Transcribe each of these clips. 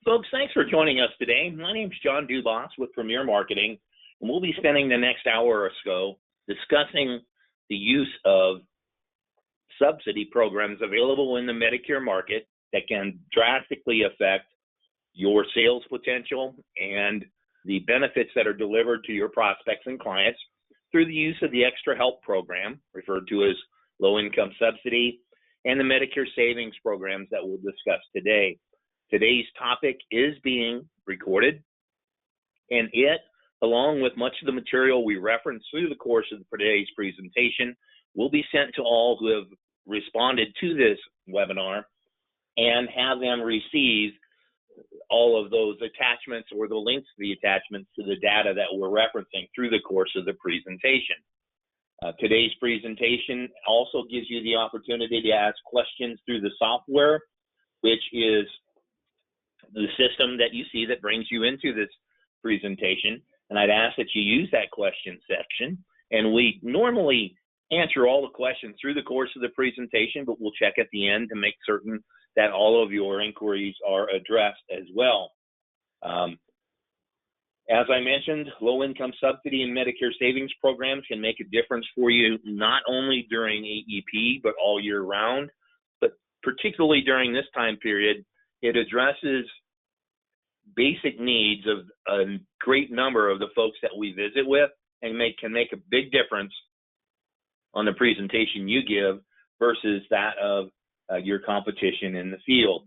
Folks, thanks for joining us today. My name's John Dubas with Premier Marketing, and we'll be spending the next hour or so discussing the use of subsidy programs available in the Medicare market that can drastically affect your sales potential and the benefits that are delivered to your prospects and clients through the use of the Extra Help program, referred to as Low Income Subsidy, and the Medicare Savings programs that we'll discuss today. Today's topic is being recorded, and it, along with much of the material we referenced through the course of today's presentation, will be sent to all who have responded to this webinar and have them receive all of those attachments or the links to the attachments to the data that we're referencing through the course of the presentation. Today's presentation also gives you the opportunity to ask questions through the software, which is the system that you see that brings you into this presentation. And I'd ask that you use that question section. And we normally answer all the questions through the course of the presentation, but we'll check at the end to make certain that all of your inquiries are addressed as well. As I mentioned, low income subsidy and Medicare savings programs can make a difference for you, not only during AEP, but all year round. But particularly during this time period, it addresses basic needs of a great number of the folks that we visit with and can make a big difference on the presentation you give versus that of your competition in the field.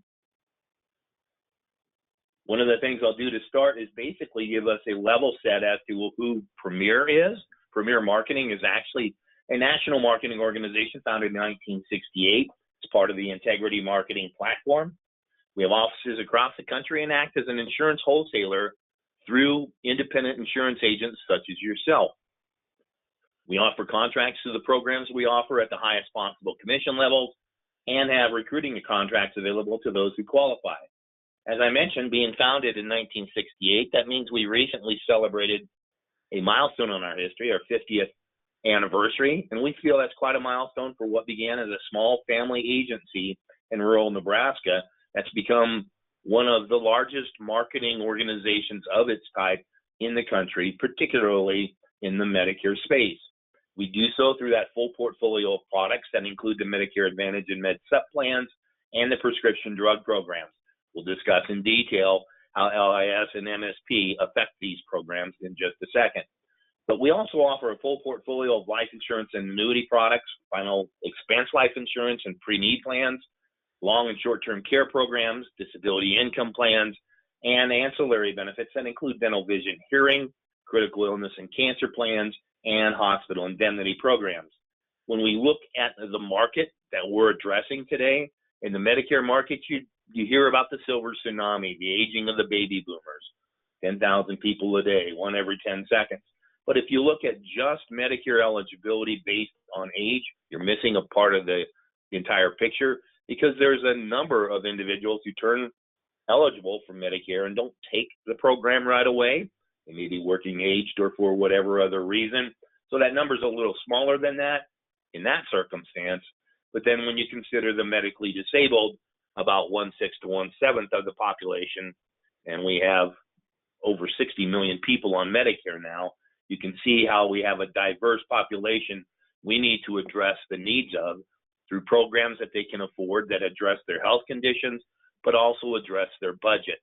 One of the things I'll do to start is basically give us a level set as to who Premier is. Premier Marketing is actually a national marketing organization founded in 1968. It's part of the Integrity Marketing Platform. We have offices across the country and act as an insurance wholesaler through independent insurance agents such as yourself. We offer contracts to the programs we offer at the highest possible commission levels and have recruiting contracts available to those who qualify. As I mentioned, being founded in 1968, that means we recently celebrated a milestone in our history, our 50th anniversary, and we feel that's quite a milestone for what began as a small family agency in rural Nebraska that's become one of the largest marketing organizations of its type in the country, particularly in the Medicare space. We do so through that full portfolio of products that include the Medicare Advantage and Med Sup plans and the prescription drug programs. We'll discuss in detail how LIS and MSP affect these programs in just a second. But we also offer a full portfolio of life insurance and annuity products, final expense life insurance and pre-need plans, long and short-term care programs, disability income plans, and ancillary benefits that include dental, vision, hearing, critical illness and cancer plans, and hospital indemnity programs. When we look at the market that we're addressing today, in the Medicare market, you hear about the silver tsunami, the aging of the baby boomers, 10,000 people a day, one every 10 seconds. But if you look at just Medicare eligibility based on age, you're missing a part of the entire picture, because there's a number of individuals who turn eligible for Medicare and don't take the program right away. They may be working aged or for whatever other reason. So that number's a little smaller than that in that circumstance. But then when you consider the medically disabled, about 1/6 to 1/7 of the population, and we have over 60 million people on Medicare now, you can see how we have a diverse population we need to address the needs of through programs that they can afford that address their health conditions, but also address their budget.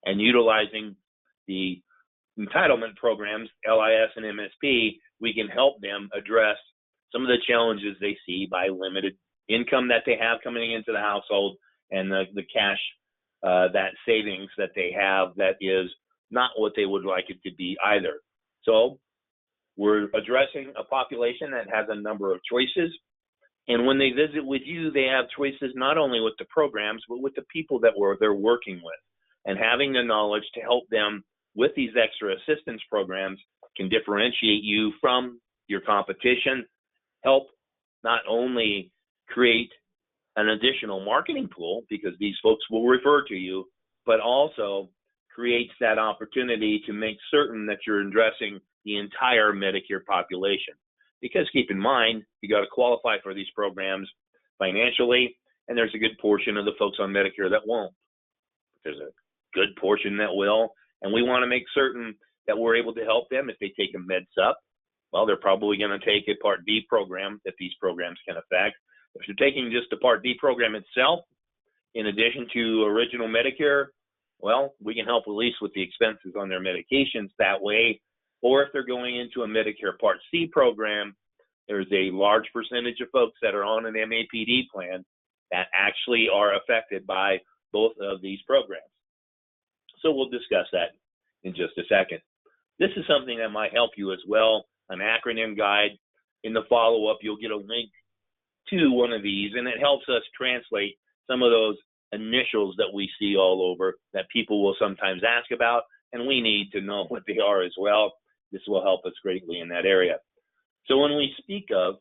And utilizing the entitlement programs, LIS and MSP, we can help them address some of the challenges they see by limited income that they have coming into the household and the cash, that savings that they have that is not what they would like it to be either. So we're addressing a population that has a number of choices. And when they visit with you, they have choices not only with the programs, but with the people that they're working with. And having the knowledge to help them with these extra assistance programs can differentiate you from your competition, help not only create an additional marketing pool, because these folks will refer to you, but also creates that opportunity to make certain that you're addressing the entire Medicare population. Because keep in mind, you got to qualify for these programs financially, and there's a good portion of the folks on Medicare that won't. There's a good portion that will, and we want to make certain that we're able to help them if they take a Med Sup. Well, they're probably going to take a Part D program that these programs can affect. If they're taking just a Part D program itself, in addition to original Medicare, well, we can help at least with the expenses on their medications that way. Or if they're going into a Medicare Part C program, there's a large percentage of folks that are on an MAPD plan that actually are affected by both of these programs. So we'll discuss that in just a second. This is something that might help you as well, an acronym guide. In the follow-up, you'll get a link to one of these, and it helps us translate some of those initials that we see all over that people will sometimes ask about, and we need to know what they are as well. This will help us greatly in that area. So when we speak of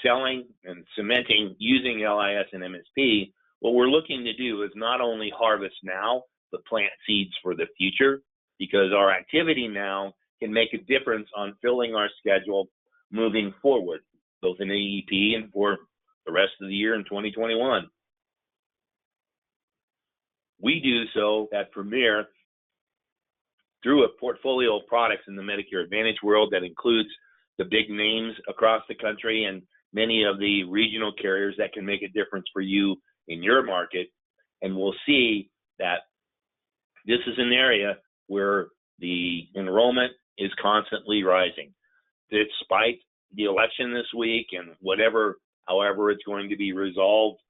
selling and cementing using LIS and MSP, what we're looking to do is not only harvest now, but plant seeds for the future, because our activity now can make a difference on filling our schedule moving forward, both in AEP and for the rest of the year in 2021. We do so at Premier through a portfolio of products in the Medicare Advantage world that includes the big names across the country and many of the regional carriers that can make a difference for you in your market. And we'll see that this is an area where the enrollment is constantly rising. Despite the election this week and however it's going to be resolved,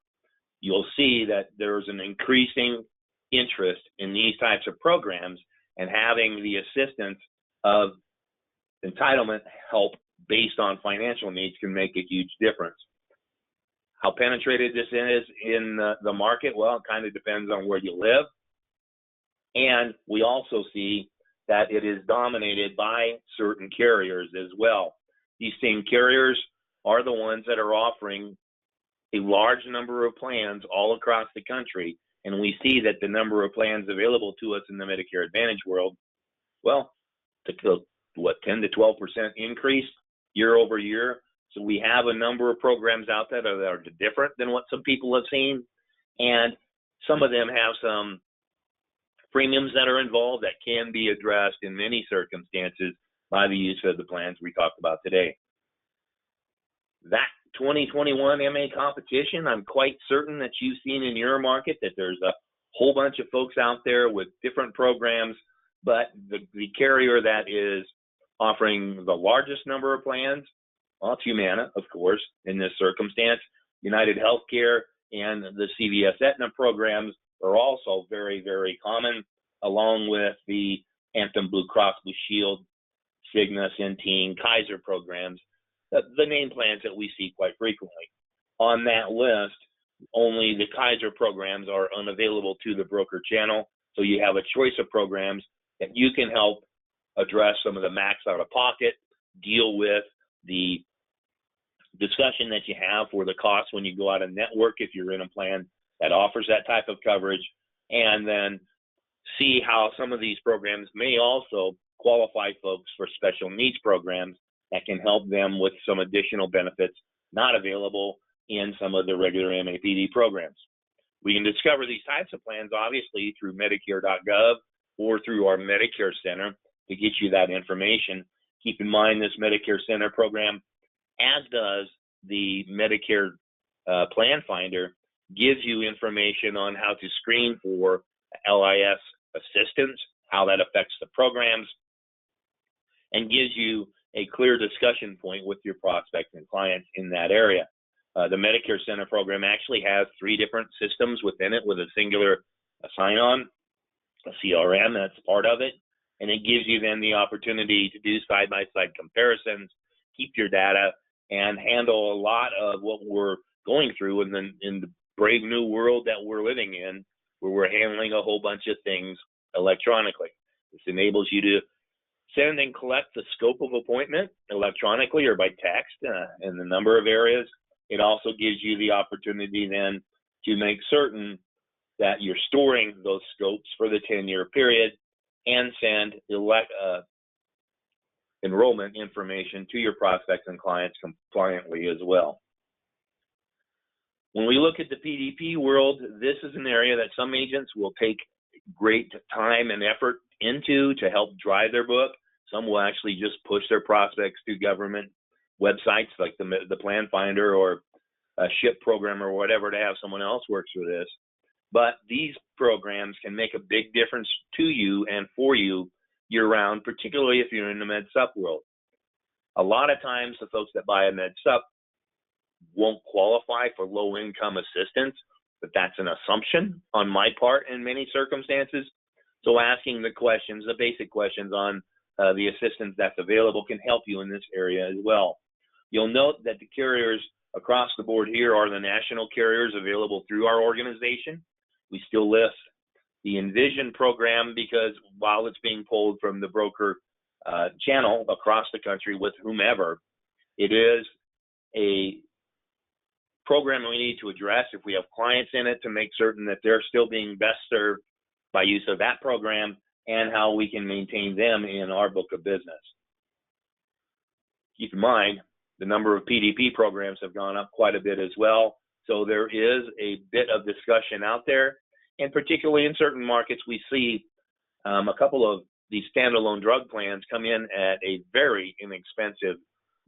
you'll see that there's an increasing interest in these types of programs, and having the assistance of entitlement help based on financial needs can make a huge difference. How penetrated this is in the market? Well, it kind of depends on where you live. And we also see that it is dominated by certain carriers as well. These same carriers are the ones that are offering a large number of plans all across the country. And we see that the number of plans available to us in the Medicare Advantage world, well, 10 to 12% increase year over year. So we have a number of programs out there that are different than what some people have seen. And some of them have some premiums that are involved that can be addressed in many circumstances by the use of the plans we talked about today. That 2021 MA competition, I'm quite certain that you've seen in your market that there's a whole bunch of folks out there with different programs, but the carrier that is offering the largest number of plans, well, it's Humana, of course, in this circumstance. United Healthcare and the CVS Aetna programs are also very, very common, along with the Anthem Blue Cross Blue Shield, Cigna, Centene, Kaiser programs, the name plans that we see quite frequently. On that list, only the Kaiser programs are unavailable to the broker channel, so you have a choice of programs that you can help address some of the max out-of-pocket, deal with the discussion that you have for the cost when you go out of network if you're in a plan that offers that type of coverage, and then see how some of these programs may also qualify folks for special needs programs that can help them with some additional benefits not available in some of the regular MAPD programs. We can discover these types of plans, obviously, through Medicare.gov or through our Medicare Center to get you that information. Keep in mind this Medicare Center program, as does the Medicare Plan Finder, gives you information on how to screen for LIS assistance, how that affects the programs, and gives you a clear discussion point with your prospects and clients in that area. The Medicare Center program actually has 3 different systems within it with a singular sign-on, a CRM, that's part of it, and it gives you then the opportunity to do side-by-side comparisons, keep your data, and handle a lot of what we're going through in the brave new world that we're living in, where we're handling a whole bunch of things electronically. This enables you to send and collect the scope of appointment electronically or by text in a number of areas. It also gives you the opportunity then to make certain that you're storing those scopes for the 10-year period and send enrollment information to your prospects and clients compliantly as well. When we look at the PDP world, this is an area that some agents will take great time and effort into to help drive their book. Some will actually just push their prospects to government websites like the Plan Finder or a SHIP program or whatever to have someone else work through this. But these programs can make a big difference to you and for you year-round, particularly if you're in the Med Sup world. A lot of times the folks that buy a Med Sup won't qualify for low-income assistance, but that's an assumption on my part in many circumstances. So asking the questions, the basic questions on the assistance that's available can help you in this area as well. You'll note that the carriers across the board here are the national carriers available through our organization. We still list the Envision program because while it's being pulled from the broker channel across the country with whomever, it is a program we need to address if we have clients in it to make certain that they're still being best served by use of that program and how we can maintain them in our book of business. Keep in mind, the number of PDP programs have gone up quite a bit as well. So there is a bit of discussion out there. And particularly in certain markets, we see a couple of these standalone drug plans come in at a very inexpensive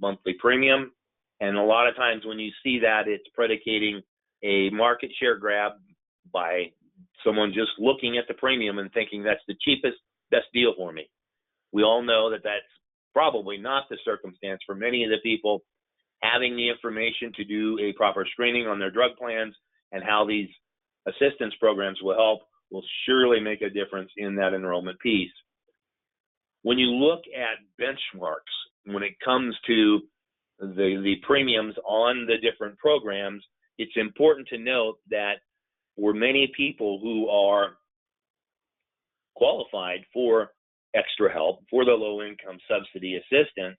monthly premium. And a lot of times when you see that, it's predicating a market share grab by someone just looking at the premium and thinking that's the cheapest, best deal for me. We all know that that's probably not the circumstance for many of the people. Having the information to do a proper screening on their drug plans and how these assistance programs will help will surely make a difference in that enrollment piece. When you look at benchmarks, when it comes to the premiums on the different programs, it's important to note that for many people who are qualified for extra help, for the low-income subsidy assistance,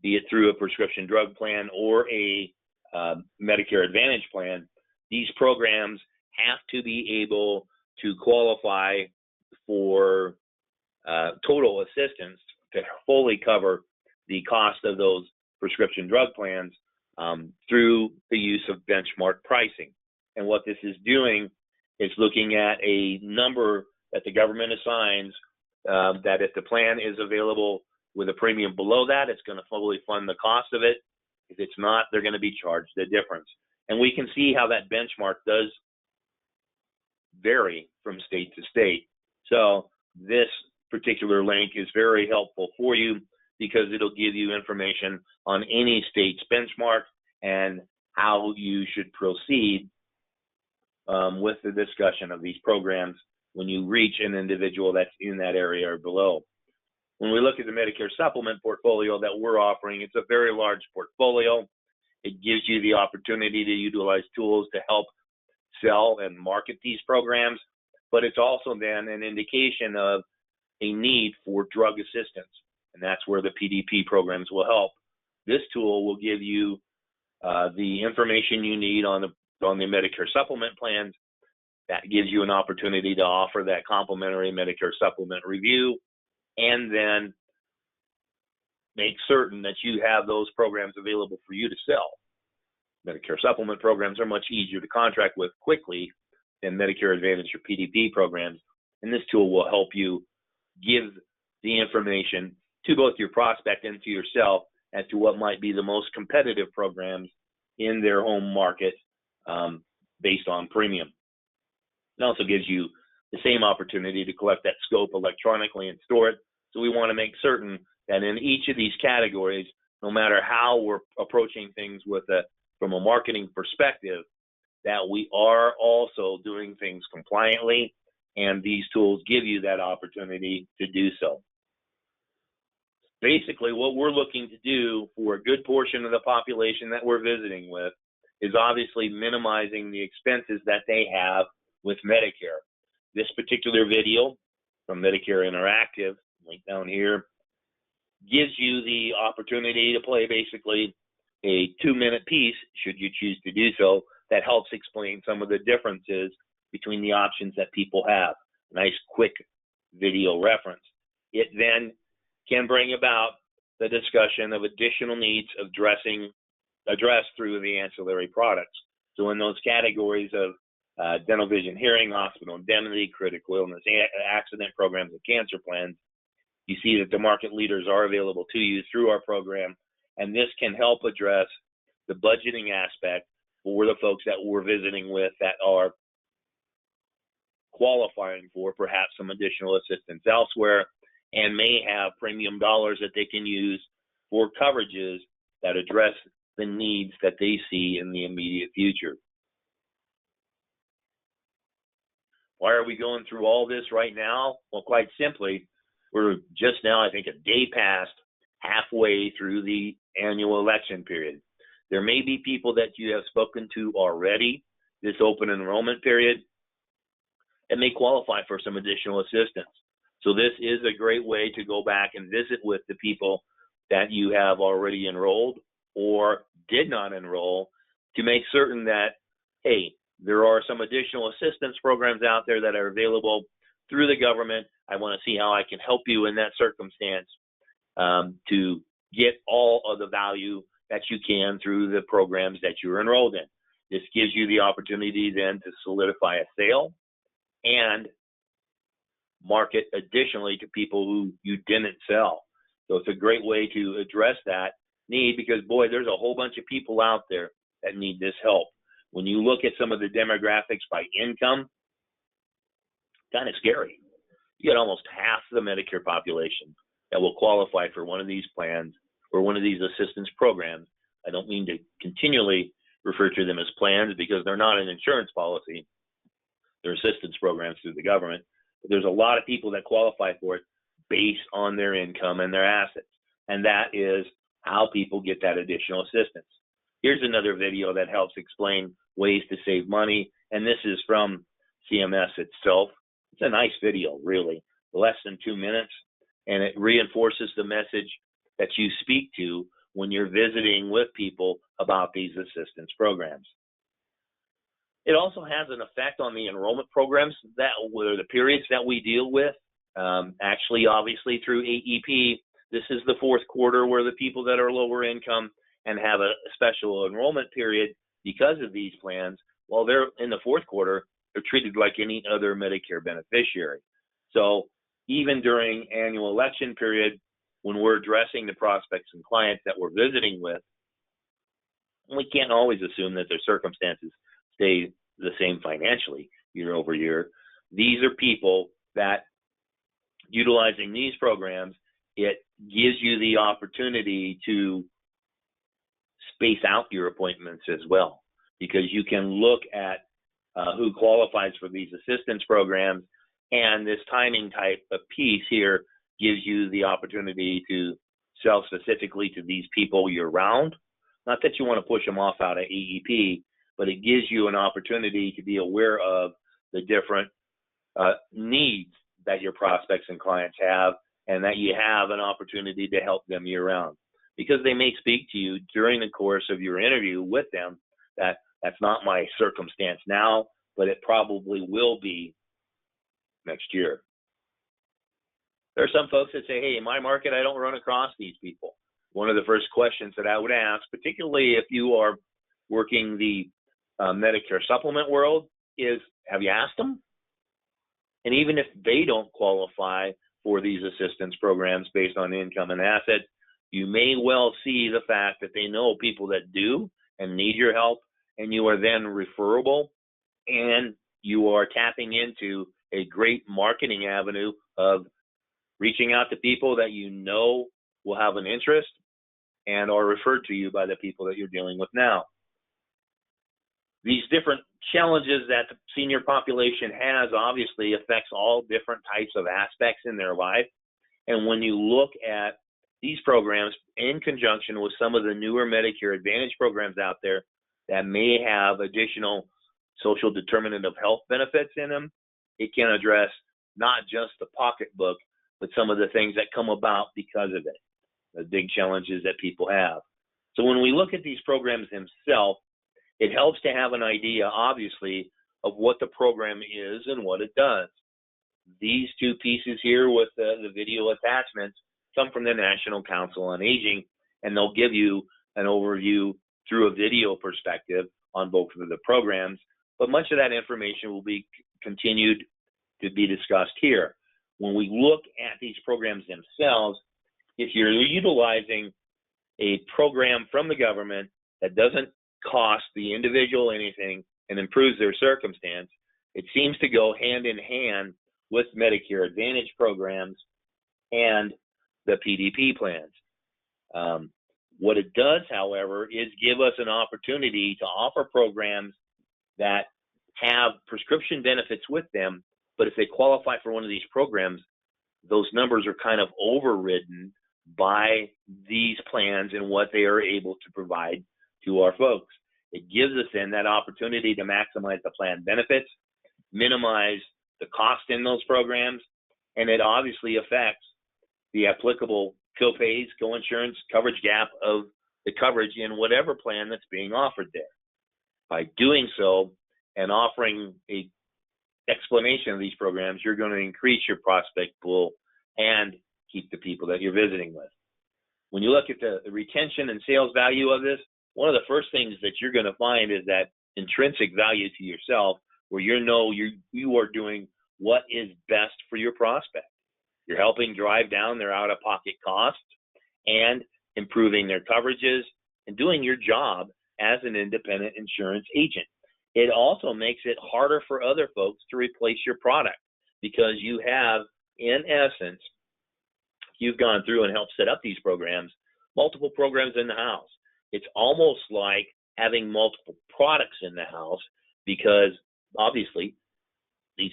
be it through a prescription drug plan or a Medicare Advantage plan, these programs have to be able to qualify for total assistance to fully cover the cost of those prescription drug plans through the use of benchmark pricing. And what this is doing is looking at a number that the government assigns that if the plan is available with a premium below that, it's going to fully fund the cost of it. If it's not, they're going to be charged the difference. And we can see how that benchmark does vary from state to state. So this particular link is very helpful for you because it'll give you information on any state's benchmark and how you should proceed with the discussion of these programs when you reach an individual that's in that area or below. When we look at the Medicare Supplement portfolio that we're offering, it's a very large portfolio. It gives you the opportunity to utilize tools to help sell and market these programs, but it's also then an indication of a need for drug assistance, and that's where the PDP programs will help. This tool will give you the information you need on the Medicare Supplement plans. That gives you an opportunity to offer that complimentary Medicare Supplement review, and then make certain that you have those programs available for you to sell. Medicare Supplement programs are much easier to contract with quickly than Medicare Advantage or PDP programs, and this tool will help you give the information to both your prospect and to yourself as to what might be the most competitive programs in their home market based on premium. It also gives you the same opportunity to collect that scope electronically and store it. So we want to make certain that in each of these categories, no matter how we're approaching things from a marketing perspective, that we are also doing things compliantly, and these tools give you that opportunity to do so. Basically, what we're looking to do for a good portion of the population that we're visiting with is obviously minimizing the expenses that they have with Medicare. This particular video from Medicare Interactive, link down here, gives you the opportunity to play basically a 2-minute piece, should you choose to do so, that helps explain some of the differences between the options that people have. Nice, quick video reference. It then can bring about the discussion of additional needs addressed through the ancillary products. So in those categories of dental, vision, hearing, hospital indemnity, critical illness, accident programs, and cancer plans. You see that the market leaders are available to you through our program, and this can help address the budgeting aspect for the folks that we're visiting with that are qualifying for perhaps some additional assistance elsewhere and may have premium dollars that they can use for coverages that address the needs that they see in the immediate future. Why are we going through all this right now? Well, quite simply, we're just now, I think, a day past halfway through the annual election period. There may be people that you have spoken to already this open enrollment period and may qualify for some additional assistance. So this is a great way to go back and visit with the people that you have already enrolled or did not enroll to make certain that, hey, there are some additional assistance programs out there that are available through the government. I want to see how I can help you in that circumstance to get all of the value that you can through the programs that you're enrolled in. This gives you the opportunity then to solidify a sale and market additionally to people who you didn't sell. So it's a great way to address that need because, boy, there's a whole bunch of people out there that need this help. When you look at some of the demographics by income, kind of scary. You get almost half the Medicare population that will qualify for one of these plans or one of these assistance programs. I don't mean to continually refer to them as plans because they're not an insurance policy. They're assistance programs through the government. But there's a lot of people that qualify for it based on their income and their assets. And that is how people get that additional assistance. Here's another video that helps explain ways to save money. And this is from CMS itself. It's a nice video, really, less than 2 minutes. And it reinforces the message that you speak to when you're visiting with people about these assistance programs. It also has an effect on the enrollment programs that were the periods that we deal with. Actually, obviously, through AEP, this is the fourth quarter where the people that are lower income and have a special enrollment period because of these plans, while they're in the fourth quarter, they're treated like any other Medicare beneficiary. So even during annual election period, when we're addressing the prospects and clients that we're visiting with, we can't always assume that their circumstances stay the same financially year over year. These are people that, utilizing these programs, it gives you the opportunity to space out your appointments as well, because you can look at who qualifies for these assistance programs, and this timing type of piece here gives you the opportunity to sell specifically to these people year-round. Not that you want to push them off out of AEP, but it gives you an opportunity to be aware of the different needs that your prospects and clients have, and that you have an opportunity to help them year-round. Because they may speak to you during the course of your interview with them that that's not my circumstance now, but it probably will be next year. There are some folks that say, hey, in my market, I don't run across these people. One of the first questions that I would ask, particularly if you are working the Medicare Supplement world, is have you asked them? And even if they don't qualify for these assistance programs based on income and assets, you may well see the fact that they know people that do and need your help, and you are then referable, and you are tapping into a great marketing avenue of reaching out to people that you know will have an interest and are referred to you by the people that you're dealing with now. These different challenges that the senior population has obviously affects all different types of aspects in their life. And when you look at these programs in conjunction with some of the newer Medicare Advantage programs out there that may have additional social determinant of health benefits in them, it can address not just the pocketbook, but some of the things that come about because of it, the big challenges that people have. So when we look at these programs themselves, it helps to have an idea, obviously, of what the program is and what it does. These two pieces here with the video attachments come from the National Council on Aging, and they'll give you an overview through a video perspective on both of the programs. but much of that information will be continued to be discussed here. When we look at these programs themselves, if you're utilizing a program from the government that doesn't cost the individual anything and improves their circumstance, it seems to go hand in hand with Medicare Advantage programs and the PDP plans. What it does, however, is give us an opportunity to offer programs that have prescription benefits with them, but if they qualify for one of these programs, those numbers are kind of overridden by these plans and what they are able to provide to our folks. It gives us then that opportunity to maximize the plan benefits, minimize the cost in those programs, and it obviously affects the applicable co-pays, co-insurance, coverage gap of the coverage in whatever plan that's being offered there. By doing so and offering a explanation of these programs, you're going to increase your prospect pool and keep the people that you're visiting with. When you look at the retention and sales value of this, one of the first things that you're going to find is that intrinsic value to yourself, where you are doing what is best for your prospect. You're helping drive down their out-of-pocket costs and improving their coverages and doing your job as an independent insurance agent. It also makes it harder for other folks to replace your product because you have, in essence, you've gone through and helped set up these programs, multiple programs in the house. It's almost like having multiple products in the house because obviously these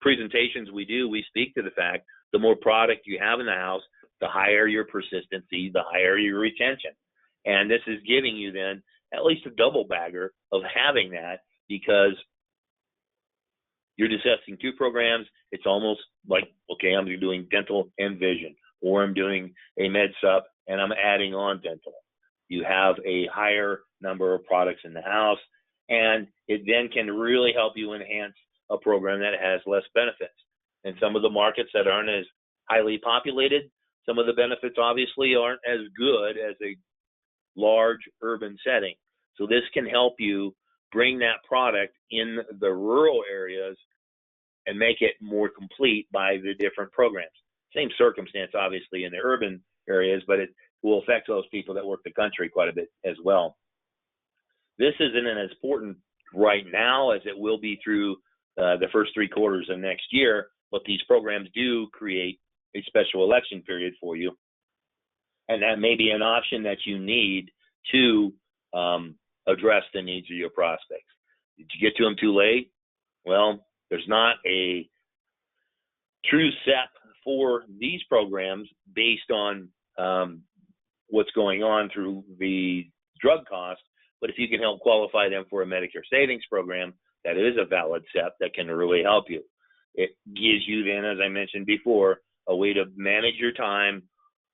presentations we do, we speak to the fact the more product you have in the house, the higher your persistency, the higher your retention. And this is giving you then at least a double bagger of having that because you're discussing two programs. It's almost like, okay, I'm doing dental and vision, or I'm doing a med sup and I'm adding on dental. You have a higher number of products in the house, and it then can really help you enhance a program that has less benefits. And some of the markets that aren't as highly populated, some of the benefits obviously aren't as good as a large urban setting. So this can help you bring that product in the rural areas and make it more complete by the different programs. Same circumstance, obviously, in the urban areas, but it will affect those people that work the country quite a bit as well. This isn't as important right now as it will be through the first 3 quarters of next year, but these programs do create a special election period for you. And that may be an option that you need to address the needs of your prospects. Did you get to them too late? Well, there's not a true set for these programs based on what's going on through the drug cost, but if you can help qualify them for a Medicare Savings program, that is a valid SEP that can really help you. It gives you then, as I mentioned before, a way to manage your time,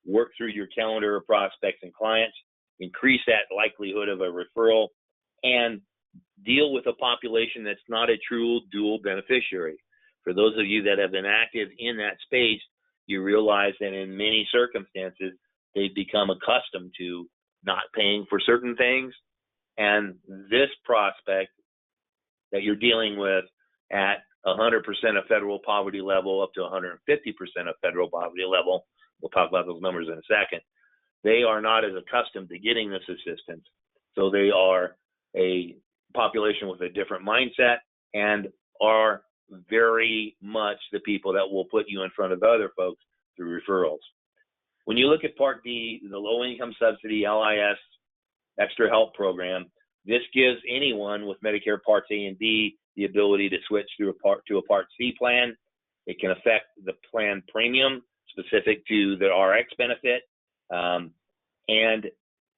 work through your calendar of prospects and clients, increase that likelihood of a referral, and deal with a population that's not a true dual beneficiary. For those of you that have been active in that space, you realize that in many circumstances, they've become accustomed to not paying for certain things. And this prospect that you're dealing with at 100% of federal poverty level up to 150% of federal poverty level, we'll talk about those numbers in a second, they are not as accustomed to getting this assistance. So they are a population with a different mindset and are very much the people that will put you in front of other folks through referrals. When you look at Part D, the Low Income Subsidy, LIS, Extra Help Program, this gives anyone with Medicare Parts A and B the ability to switch to a Part C plan. It can affect the plan premium specific to the RX benefit, and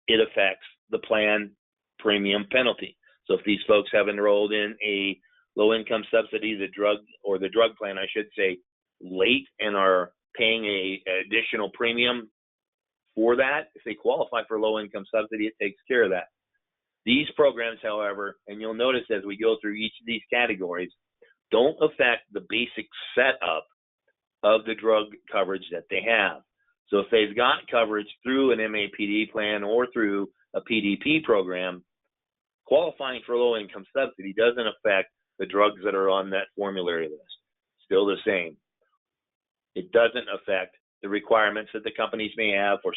it affects the plan premium penalty. So if these folks have enrolled in a low income subsidy, the drug plan, I should say, late and are paying a additional premium for that, if they qualify for low income subsidy, it takes care of that. These programs, however, and you'll notice as we go through each of these categories, don't affect the basic setup of the drug coverage that they have. So if they've got coverage through an MAPD plan or through a PDP program, qualifying for low income subsidy doesn't affect the drugs that are on that formulary list. Still the same. It doesn't affect the requirements that the companies may have for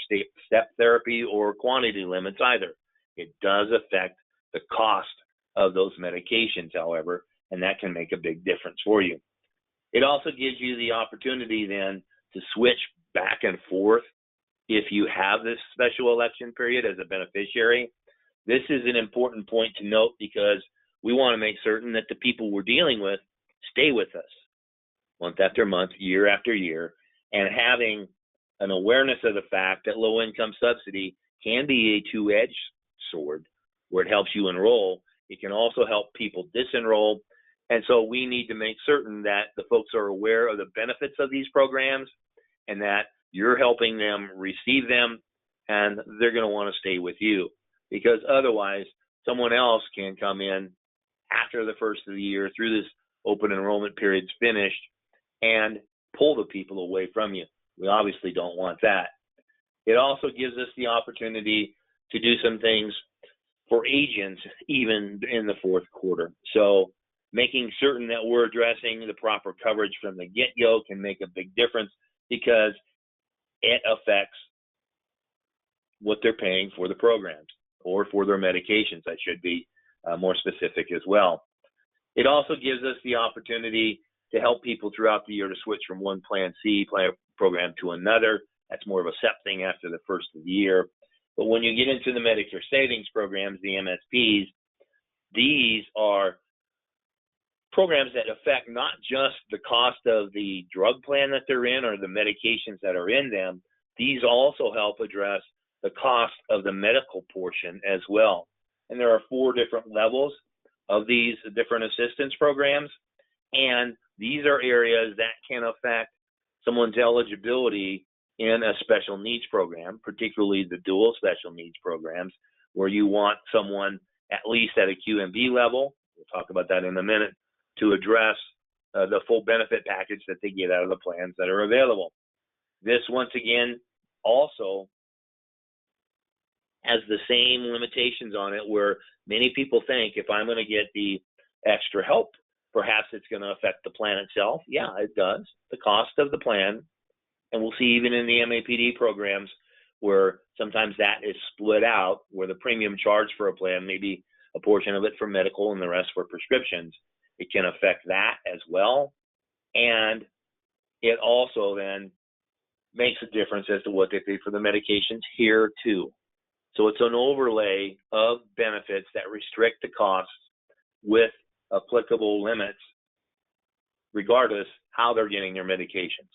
step therapy or quantity limits either. It does affect the cost of those medications, however, and that can make a big difference for you. It also gives you the opportunity then to switch back and forth if you have this special election period as a beneficiary. This is an important point to note because we want to make certain that the people we're dealing with stay with us month after month, year after year, and having an awareness of the fact that low income subsidy can be a two-edged sword where it helps you enroll. It can also help people disenroll. And so we need to make certain that the folks are aware of the benefits of these programs and that you're helping them receive them, and they're going to want to stay with you, because otherwise someone else can come in after the first of the year through this open enrollment period's finished and pull the people away from you. We obviously don't want that. It also gives us the opportunity to do some things for agents even in the fourth quarter. So making certain that we're addressing the proper coverage from the get-go can make a big difference because it affects what they're paying for the programs or for their medications. I should be more specific as well. It also gives us the opportunity to help people throughout the year to switch from one Plan C program to another. That's more of a SEP thing after the first of the year. But when you get into the Medicare Savings programs, the MSPs, these are programs that affect not just the cost of the drug plan that they're in or the medications that are in them. These also help address the cost of the medical portion as well. And there are 4 different levels of these different assistance programs. And these are areas that can affect someone's eligibility in a special needs program, particularly the dual special needs programs, where you want someone at least at a QMB level, we'll talk about that in a minute, to address the full benefit package that they get out of the plans that are available. This, once again, also has the same limitations on it where many people think if I'm going to get the extra help, perhaps it's going to affect the plan itself. Yeah, it does. The cost of the plan. And we'll see even in the MAPD programs where sometimes that is split out, where the premium charged for a plan, maybe a portion of it for medical and the rest for prescriptions. It can affect that as well. And it also then makes a difference as to what they pay for the medications here too. So it's an overlay of benefits that restrict the costs with applicable limits, regardless how they're getting their medications,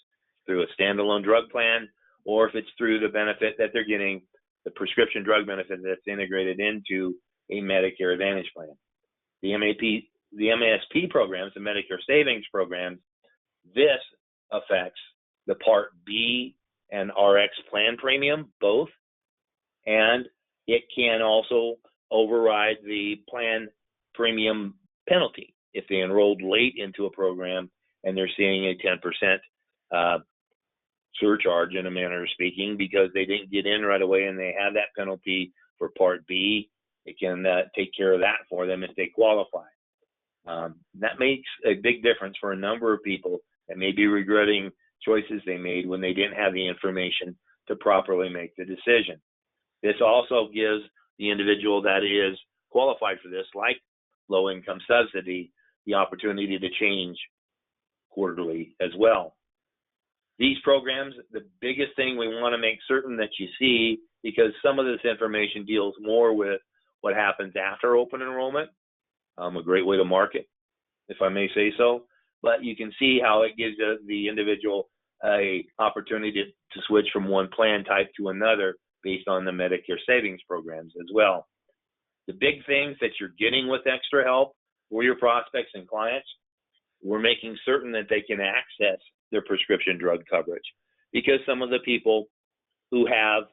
through a standalone drug plan, or if it's through the benefit that they're getting, the prescription drug benefit that's integrated into a Medicare Advantage plan. The MSP programs, the Medicare Savings programs, this affects the Part B and RX plan premium, both, and it can also override the plan premium penalty if they enrolled late into a program and they're seeing a 10% surcharge, in a manner of speaking, because they didn't get in right away and they have that penalty for Part B. It can take care of that for them if they qualify. That makes a big difference for a number of people that may be regretting choices they made when they didn't have the information to properly make the decision. This also gives the individual that is qualified for this, like low income subsidy, the opportunity to change quarterly as well. These programs, the biggest thing we want to make certain that you see, because some of this information deals more with what happens after open enrollment, a great way to market, if I may say so, but you can see how it gives the individual a opportunity to switch from one plan type to another based on the Medicare Savings programs as well. The big things that you're getting with extra help for your prospects and clients, we're making certain that they can access their prescription drug coverage, because some of the people who have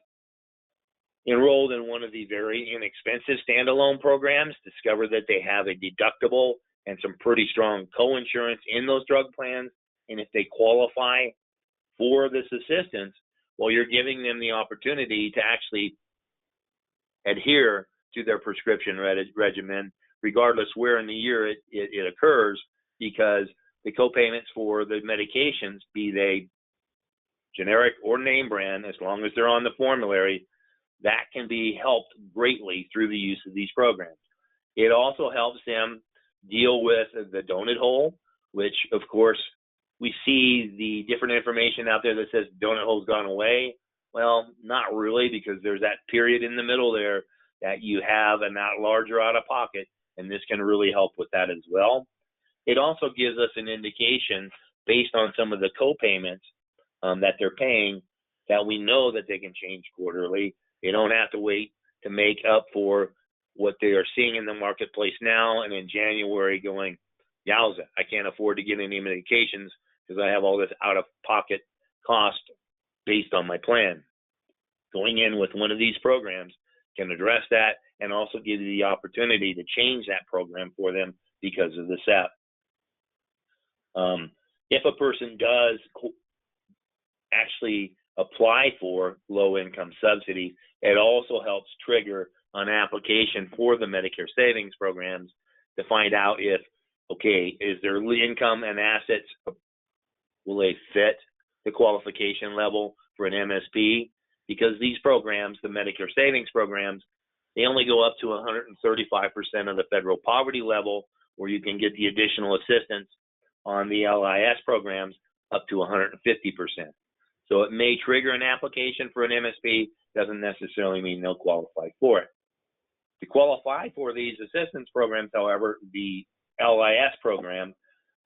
enrolled in one of the very inexpensive standalone programs discover that they have a deductible and some pretty strong co-insurance in those drug plans, and if they qualify for this assistance, well, you're giving them the opportunity to actually adhere to their prescription regimen, regardless where in the year it occurs, because the co-payments for the medications, be they generic or name brand, as long as they're on the formulary, that can be helped greatly through the use of these programs. It also helps them deal with the donut hole, which, of course, we see the different information out there that says donut hole's gone away. Well, not really, because there's that period in the middle there that you have a not larger out-of-pocket, and this can really help with that as well. It also gives us an indication, based on some of the co-payments that they're paying, that we know that they can change quarterly. They don't have to wait to make up for what they are seeing in the marketplace now, and in January going, yowza, I can't afford to get any medications because I have all this out-of-pocket cost based on my plan. Going in with one of these programs can address that and also give you the opportunity to change that program for them because of the SEP. If a person does actually apply for low-income subsidy, it also helps trigger an application for the Medicare Savings programs to find out if, okay, is their income and assets, will they fit the qualification level for an MSP? Because these programs, the Medicare Savings programs, they only go up to 135% of the federal poverty level, where you can get the additional assistance on the LIS programs up to 150%. So it may trigger an application for an MSP, doesn't necessarily mean they'll qualify for it. To qualify for these assistance programs, however, the LIS program,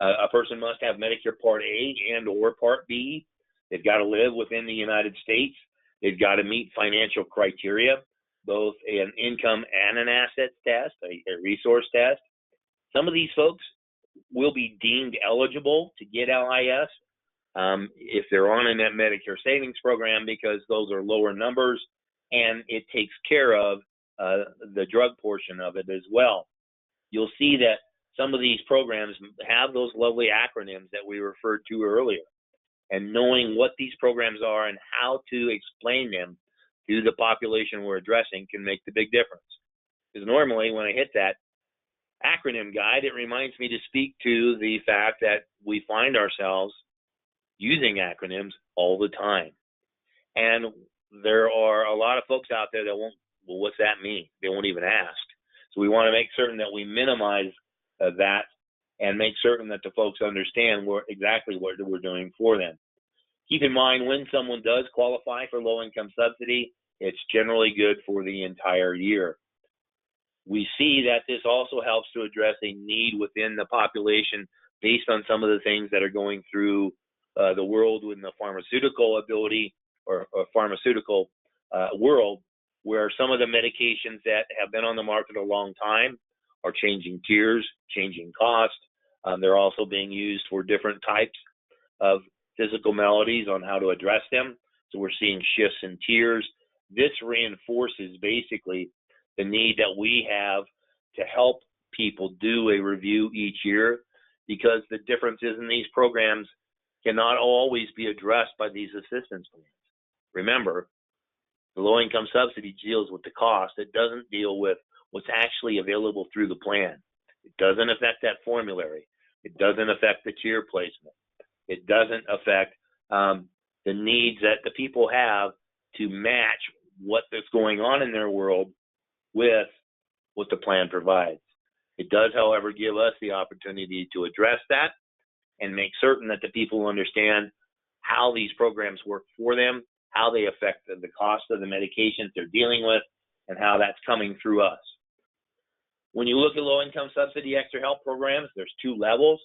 a person must have Medicare Part A and or Part B. They've got to live within the United States. They've got to meet financial criteria, both an income and an assets test, a resource test. Some of these folks will be deemed eligible to get LIS if they're on a Medicare Savings program, because those are lower numbers and it takes care of the drug portion of it as well. You'll see that some of these programs have those lovely acronyms that we referred to earlier. And knowing what these programs are and how to explain them to the population we're addressing can make the big difference. Because normally when I hit that acronym guide, it reminds me to speak to the fact that we find ourselves using acronyms all the time. And there are a lot of folks out there that won't, well, what's that mean? They won't even ask. So we want to make certain that we minimize that and make certain that the folks understand exactly what we're doing for them. Keep in mind, when someone does qualify for low-income subsidy, it's generally good for the entire year. We see that this also helps to address a need within the population based on some of the things that are going through the world in the pharmaceutical ability or pharmaceutical world, where some of the medications that have been on the market a long time are changing tiers, changing cost. They're also being used for different types of physical maladies on how to address them. So we're seeing shifts in tiers. This reinforces basically the need that we have to help people do a review each year, because the differences in these programs cannot always be addressed by these assistance plans. Remember, the low-income subsidy deals with the cost. It doesn't deal with what's actually available through the plan. It doesn't affect that formulary. It doesn't affect the tier placement. It doesn't affect the needs that the people have to match what is going on in their world with what the plan provides. It does, however, give us the opportunity to address that and make certain that the people understand how these programs work for them, how they affect the cost of the medications they're dealing with, and how that's coming through us. When you look at low-income subsidy extra help programs, there's two levels.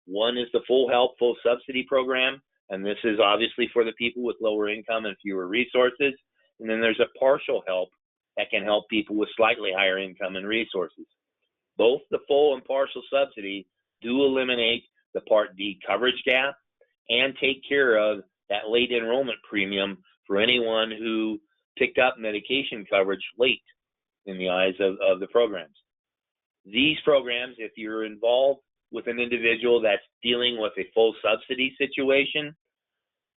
One is the full help, full subsidy program, and this is obviously for the people with lower income and fewer resources. And then there's a partial help that can help people with slightly higher income and resources. Both the full and partial subsidy do eliminate the Part D coverage gap and take care of that late enrollment premium for anyone who picked up medication coverage late in the eyes of the programs. These programs, if you're involved with an individual that's dealing with a full subsidy situation,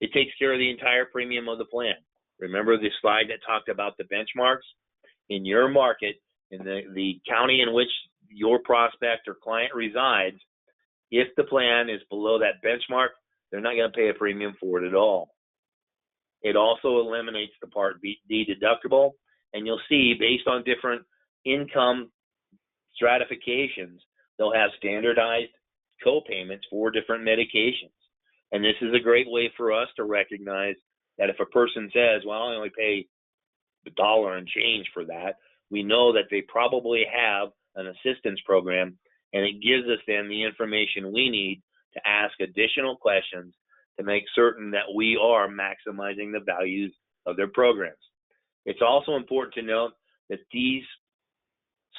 it takes care of the entire premium of the plan. Remember the slide that talked about the benchmarks? In your market, in the county in which your prospect or client resides, if the plan is below that benchmark, they're not going to pay a premium for it at all. It also eliminates the Part D deductible, and you'll see based on different income stratifications, they'll have standardized co-payments for different medications. And this is a great way for us to recognize that if a person says, well, I only pay $1 and change for that, we know that they probably have an assistance program, and it gives us then the information we need to ask additional questions to make certain that we are maximizing the values of their programs. It's also important to note that these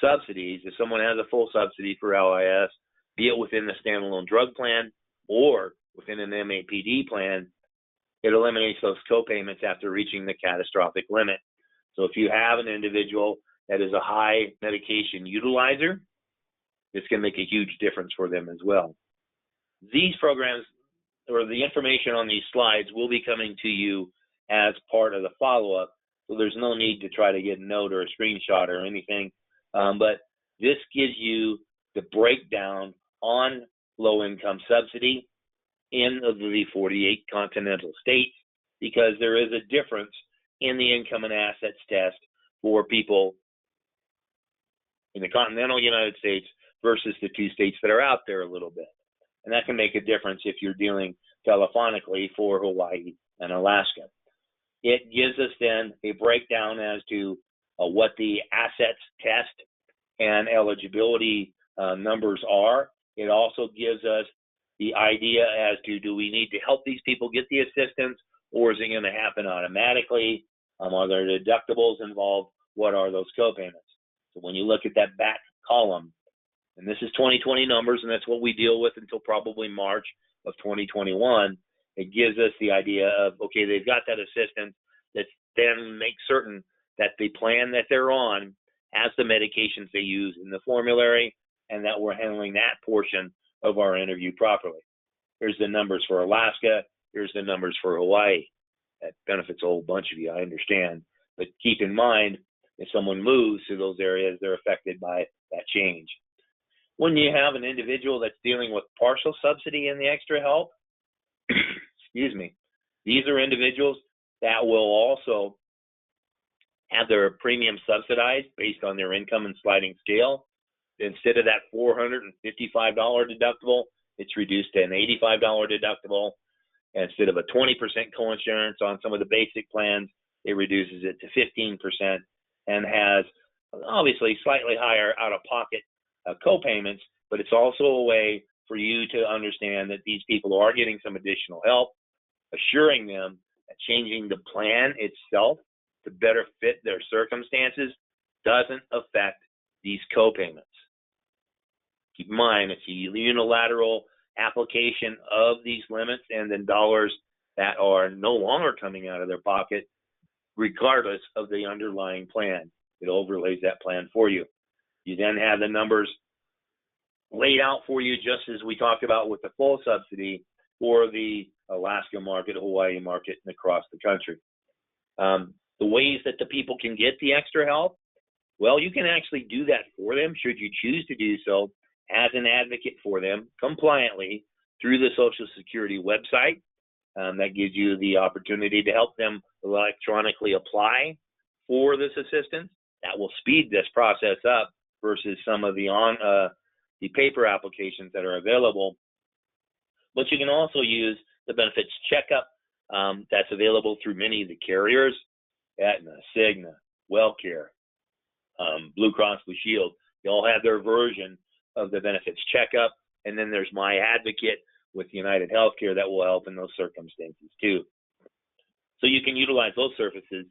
subsidies, if someone has a full subsidy for LIS, be it within the standalone drug plan or within an MAPD plan, it eliminates those co-payments after reaching the catastrophic limit. So if you have an individual that is a high medication utilizer, this can make a huge difference for them as well. These programs, or the information on these slides, will be coming to you as part of the follow-up, so there's no need to try to get a note or a screenshot or anything. But this gives you the breakdown on low-income subsidy in the 48 continental states, because there is a difference in the income and assets test for people in the continental United States versus the 2 states that are out there a little bit. And that can make a difference if you're dealing telephonically for Hawaii and Alaska. It gives us then a breakdown as to what the assets test and eligibility numbers are. It also gives us the idea as to, do we need to help these people get the assistance, or is it going to happen automatically? Are there deductibles involved? What are those co-payments? So when you look at that back column, and this is 2020 numbers, and that's what we deal with until probably March of 2021, it gives us the idea of, okay, they've got that assistance, that then makes certain that the plan that they're on has the medications they use in the formulary, and that we're handling that portion of our interview properly. Here's the numbers for Alaska. Here's the numbers for Hawaii. That benefits a whole bunch of you, I understand. But keep in mind, if someone moves to those areas, they're affected by that change. When you have an individual that's dealing with partial subsidy in the extra help, excuse me, these are individuals that will also have their premium subsidized based on their income and sliding scale. Instead of that $455 deductible, it's reduced to an $85 deductible. And instead of a 20% coinsurance on some of the basic plans, it reduces it to 15% and has obviously slightly higher out-of-pocket co-payments, but it's also a way for you to understand that these people are getting some additional help, assuring them that changing the plan itself to better fit their circumstances doesn't affect these co-payments. Keep in mind, it's a unilateral application of these limits and then dollars that are no longer coming out of their pocket, regardless of the underlying plan. It overlays that plan for you. You then have the numbers laid out for you, just as we talked about with the full subsidy for the Alaska market, Hawaii market, and across the country. The ways that the people can get the extra help, well, you can actually do that for them, should you choose to do so, as an advocate for them compliantly through the Social Security website. That gives you the opportunity to help them electronically apply for this assistance. That will speed this process up versus some of the paper applications that are available. But you can also use the benefits checkup that's available through many of the carriers, Aetna, Cigna, WellCare, Blue Cross Blue Shield. They all have their version of the benefits checkup, and then there's My Advocate with United Healthcare that will help in those circumstances too. So you can utilize those services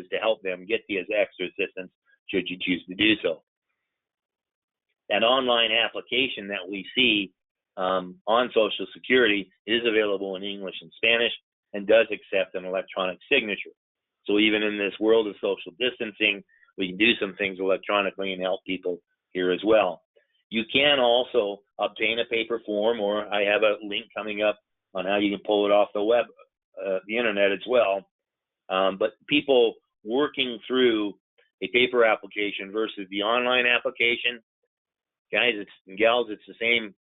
to help them get the extra assistance should you choose to do so. That online application that we see on Social Security is available in English and Spanish and does accept an electronic signature. So even in this world of social distancing, we can do some things electronically and help people here as well. You can also obtain a paper form, or I have a link coming up on how you can pull it off the web, the internet as well. But people working through a paper application versus the online application, guys and gals, it's the same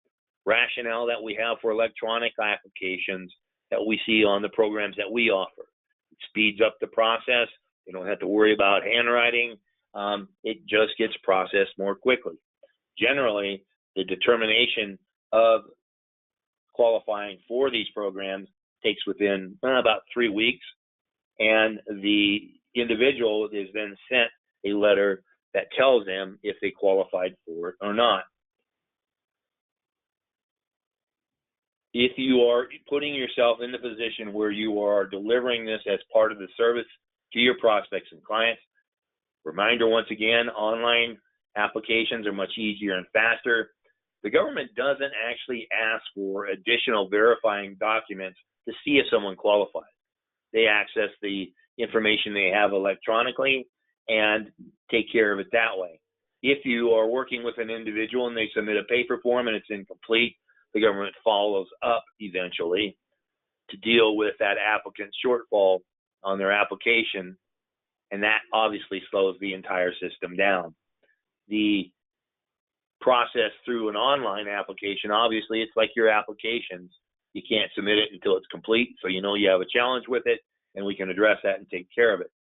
rationale that we have for electronic applications that we see on the programs that we offer. It speeds up the process. You don't have to worry about handwriting. It just gets processed more quickly. Generally, the determination of qualifying for these programs takes within about 3 weeks, and the individual is then sent a letter that tells them if they qualified for it or not. If you are putting yourself in the position where you are delivering this as part of the service to your prospects and clients, reminder once again, online applications are much easier and faster. The government doesn't actually ask for additional verifying documents to see if someone qualifies. They access the information they have electronically and take care of it that way. If you are working with an individual and they submit a paper form and it's incomplete, the government follows up eventually to deal with that applicant's shortfall on their application, and that obviously slows the entire system down. The process through an online application, obviously it's like your applications. You can't submit it until it's complete, so you know you have a challenge with it, and we can address that and take care of it.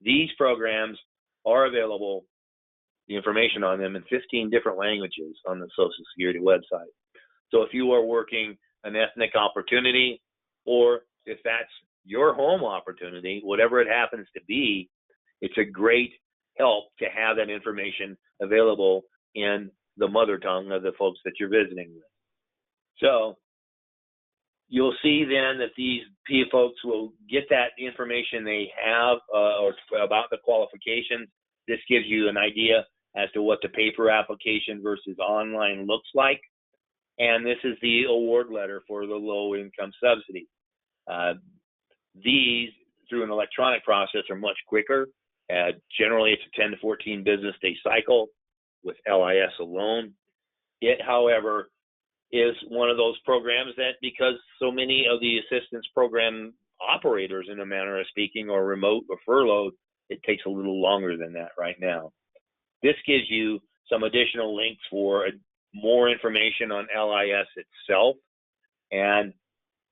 These programs are available, the information on them, in 15 different languages on the Social Security website. So if you are working an ethnic opportunity, or if that's your home opportunity, whatever it happens to be, it's a great help to have that information available in the mother tongue of the folks that you're visiting with. So you'll see then that these PA folks will get that information they have or about the qualifications. This gives you an idea as to what the paper application versus online looks like. And this is the award letter for the low income subsidy. These, through an electronic process, are much quicker. Generally, it's a 10 to 14 business day cycle with LIS alone. It, however, is one of those programs that, because so many of the assistance program operators, in a manner of speaking, are remote or furloughed, it takes a little longer than that right now. This gives you some additional links for more information on LIS itself and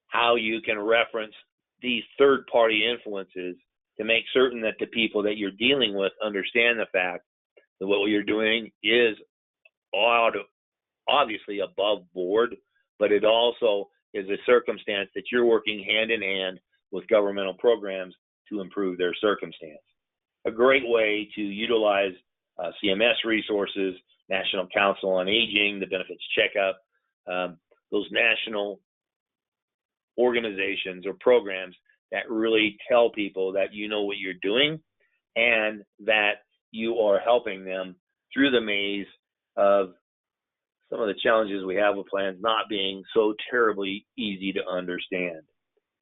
how you can reference these third-party influences to make certain that the people that you're dealing with understand the fact that what you're doing is obviously above board, but it also is a circumstance that you're working hand in hand with governmental programs to improve their circumstance. A great way to utilize CMS resources, National Council on Aging, the Benefits Checkup, those national organizations or programs that really tell people that you know what you're doing and that you are helping them through the maze of some of the challenges we have with plans not being so terribly easy to understand.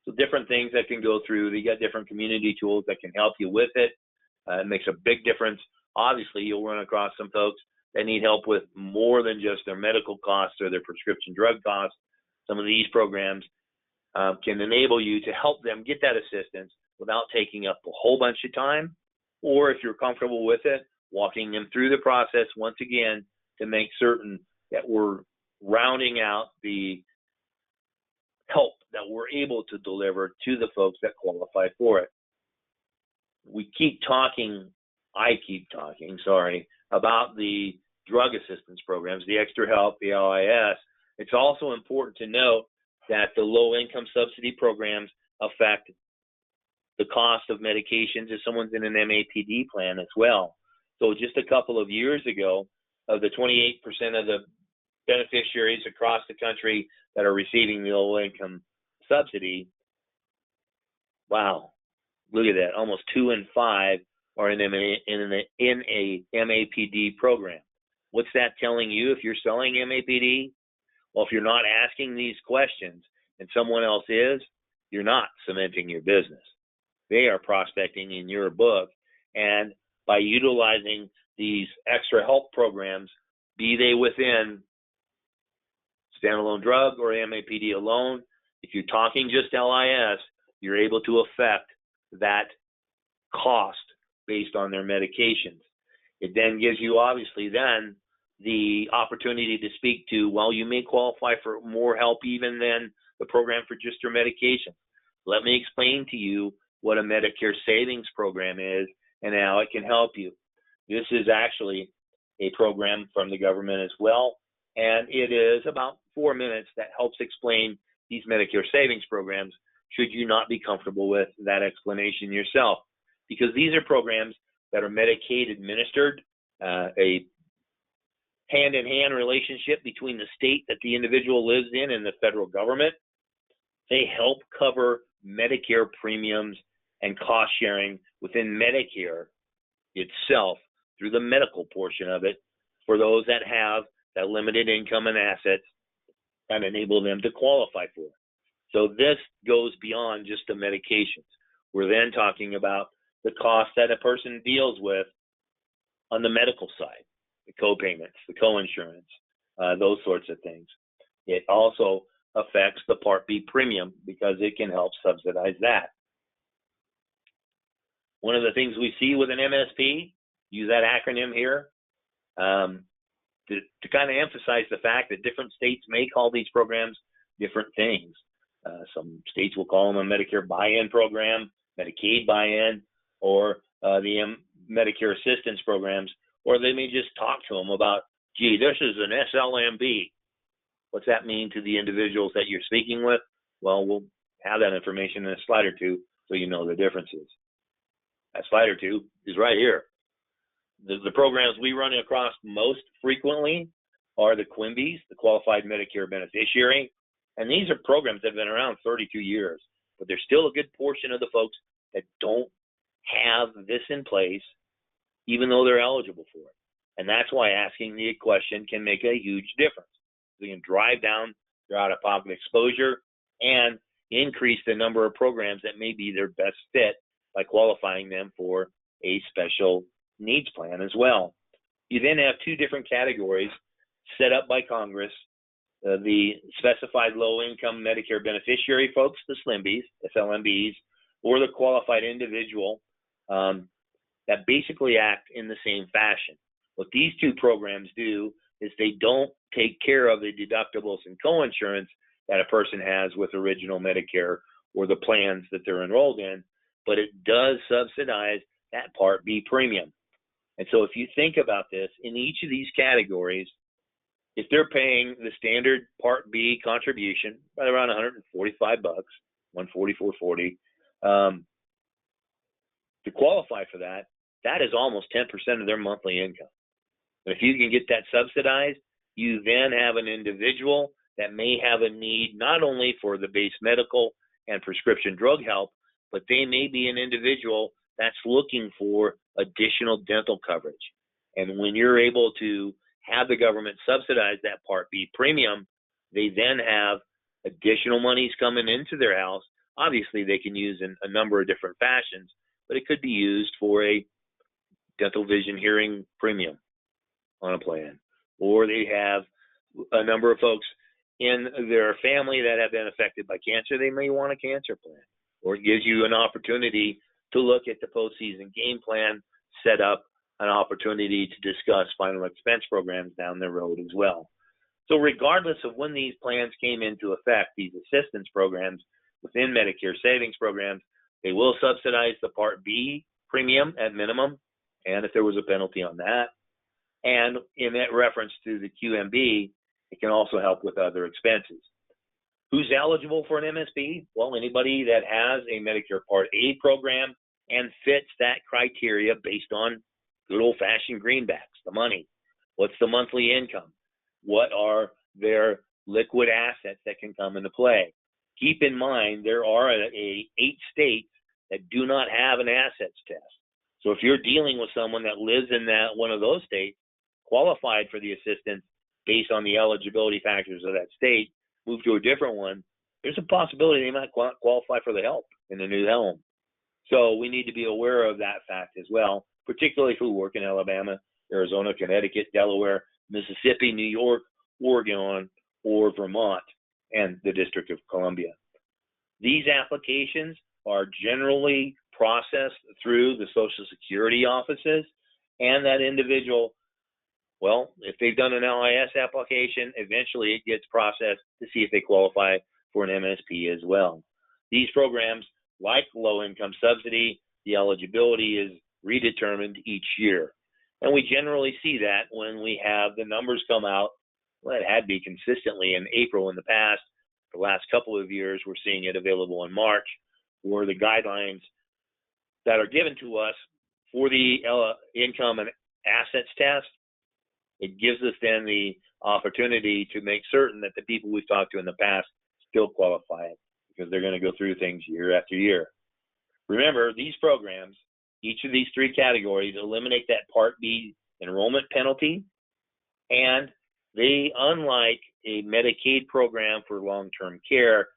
So different things that can go through. You got different community tools that can help you with it. It makes a big difference. Obviously, you'll run across some folks that need help with more than just their medical costs or their prescription drug costs. Some of these programs can enable you to help them get that assistance without taking up a whole bunch of time, or if you're comfortable with it, walking them through the process once again to make certain that we're rounding out the help that we're able to deliver to the folks that qualify for it. I keep talking, about the drug assistance programs, the extra help, the LIS. It's also important to note that the low income subsidy programs affect the cost of medications if someone's in an MAPD plan as well. So just a couple of years ago, of the 28% of the beneficiaries across the country that are receiving the low income subsidy, wow, look at that, almost 2 in 5 are in a MAPD program. What's that telling you if you're selling MAPD? Well, if you're not asking these questions and someone else is, you're not cementing your business. They are prospecting in your book, and by utilizing these extra help programs, be they within standalone drug or MAPD alone, if you're talking just LIS, you're able to affect that cost based on their medications. It then gives you, obviously, then the opportunity to speak to, well, you may qualify for more help even than the program for just your medication. Let me explain to you what a Medicare Savings Program is and how it can help you. This is actually a program from the government as well, and it is about 4 minutes that helps explain these Medicare Savings Programs, should you not be comfortable with that explanation yourself. Because these are programs that are Medicaid administered, a hand-in-hand relationship between the state that the individual lives in and the federal government. They help cover Medicare premiums and cost sharing within Medicare itself through the medical portion of it for those that have that limited income and assets that enable them to qualify for. So this goes beyond just the medications. We're then talking about the cost that a person deals with on the medical side, the co-payments, the co-insurance, those sorts of things. It also affects the Part B premium because it can help subsidize that. One of the things we see with an MSP, use that acronym here, to kind of emphasize the fact that different states may call these programs different things. Some states will call them a Medicare buy-in program, Medicaid buy-in, or the Medicare assistance programs, or they may just talk to them about, gee, this is an SLMB. What's that mean to the individuals that you're speaking with? Well, we'll have that information in a slide or two so you know the differences. That slide or two is right here. The programs we run across most frequently are the QMBs, the Qualified Medicare Beneficiary, and these are programs that have been around 32 years, but there's still a good portion of the folks that don't have this in place, even though they're eligible for it. And that's why asking the question can make a huge difference. You can drive down their out-of-pocket exposure and increase the number of programs that may be their best fit by qualifying them for a special needs plan as well. You then have two different categories set up by Congress, the specified low-income Medicare beneficiary folks, the SLMBs, SLMBs, or the qualified individual that basically act in the same fashion. What these two programs do is they don't take care of the deductibles and co-insurance that a person has with original Medicare or the plans that they're enrolled in, but it does subsidize that Part B premium. And so if you think about this, in each of these categories, if they're paying the standard Part B contribution, right around $145, $144.40, to qualify for that, that is almost 10% of their monthly income. And if you can get that subsidized, you then have an individual that may have a need not only for the base medical and prescription drug help, but they may be an individual that's looking for additional dental coverage. And when you're able to have the government subsidize that Part B premium, they then have additional monies coming into their house. Obviously, they can use in a number of different fashions, but it could be used for a dental, vision, hearing premium on a plan. Or they have a number of folks in their family that have been affected by cancer. They may want a cancer plan. Or it gives you an opportunity to look at the postseason game plan, set up an opportunity to discuss final expense programs down the road as well. So regardless of when these plans came into effect, these assistance programs within Medicare Savings Programs, they will subsidize the Part B premium at minimum, and if there was a penalty on that. And in that reference to the QMB, it can also help with other expenses. Who's eligible for an MSP? Well, anybody that has a Medicare Part A program and fits that criteria based on good old-fashioned greenbacks, the money. What's the monthly income? What are their liquid assets that can come into play? Keep in mind, there are 8 states that do not have an assets test. So if you're dealing with someone that lives in one of those states, qualified for the assistance based on the eligibility factors of that state, move to a different one, there's a possibility they might qualify for the help in the new home. So we need to be aware of that fact as well, particularly if we work in Alabama, Arizona, Connecticut, Delaware, Mississippi, New York, Oregon, or Vermont, and the District of Columbia. These applications are generally processed through the Social Security offices, and that individual, well, if they've done an LIS application, eventually it gets processed to see if they qualify for an MSP as well. These programs, like low income subsidy, the eligibility is redetermined each year. And we generally see that when we have the numbers come out. Well, it had to be consistently in April in the past. The last couple of years, we're seeing it available in March, where the guidelines that are given to us for the income and assets test, it gives us then the opportunity to make certain that the people we've talked to in the past still qualify, because they're going to go through things year after year. Remember, these programs, each of these three categories, eliminate that Part B enrollment penalty, and they, unlike a Medicaid program for long-term care,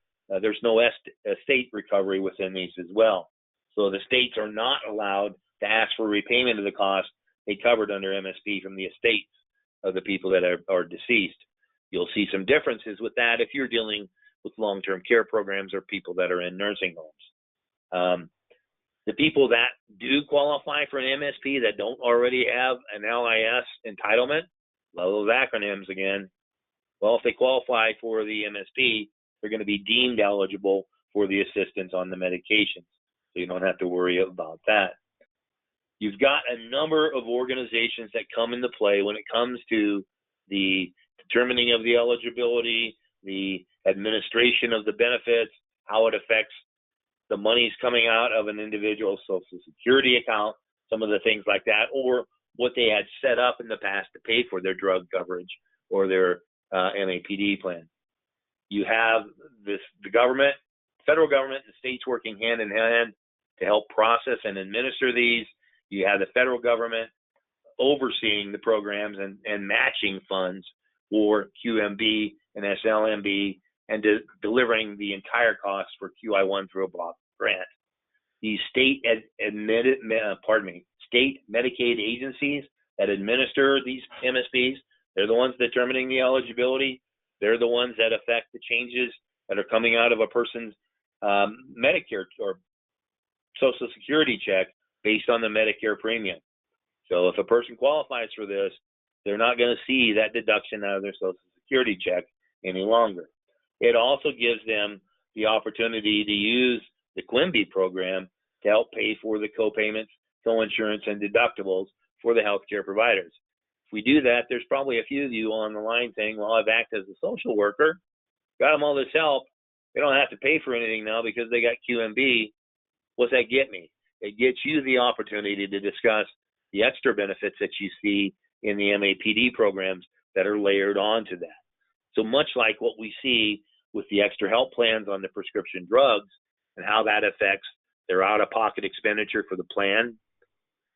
there's no estate recovery within these as well. So the states are not allowed to ask for repayment of the cost they covered under MSP from the estates of the people that are deceased. You'll see some differences with that if you're dealing with long-term care programs or people that are in nursing homes. The people that do qualify for an MSP that don't already have an LIS entitlement, love those acronyms again. Well, if they qualify for the MSP, they're going to be deemed eligible for the assistance on the medications. So you don't have to worry about that. You've got a number of organizations that come into play when it comes to the determining of the eligibility, the administration of the benefits, how it affects the monies coming out of an individual's Social Security account, some of the things like that, or what they had set up in the past to pay for their drug coverage or their MAPD plan. You have the government, federal government, and states working hand in hand to help process and administer these. You have the federal government overseeing the programs and matching funds for QMB and SLMB and delivering the entire cost for QI1 through a block grant. These state state Medicaid agencies that administer these MSPs, they're the ones determining the eligibility. They're the ones that affect the changes that are coming out of a person's Medicare or Social Security check based on the Medicare premium. So if a person qualifies for this, they're not going to see that deduction out of their Social Security check any longer. It also gives them the opportunity to use the QMB program to help pay for the co-payments, co-insurance, and deductibles for the healthcare providers. If we do that, there's probably a few of you on the line saying, well, I've acted as a social worker, got them all this help, they don't have to pay for anything now because they got QMB. What's that get me? It gets you the opportunity to discuss the extra benefits that you see in the MAPD programs that are layered onto that. So much like what we see with the extra help plans on the prescription drugs and how that affects their out-of-pocket expenditure for the plan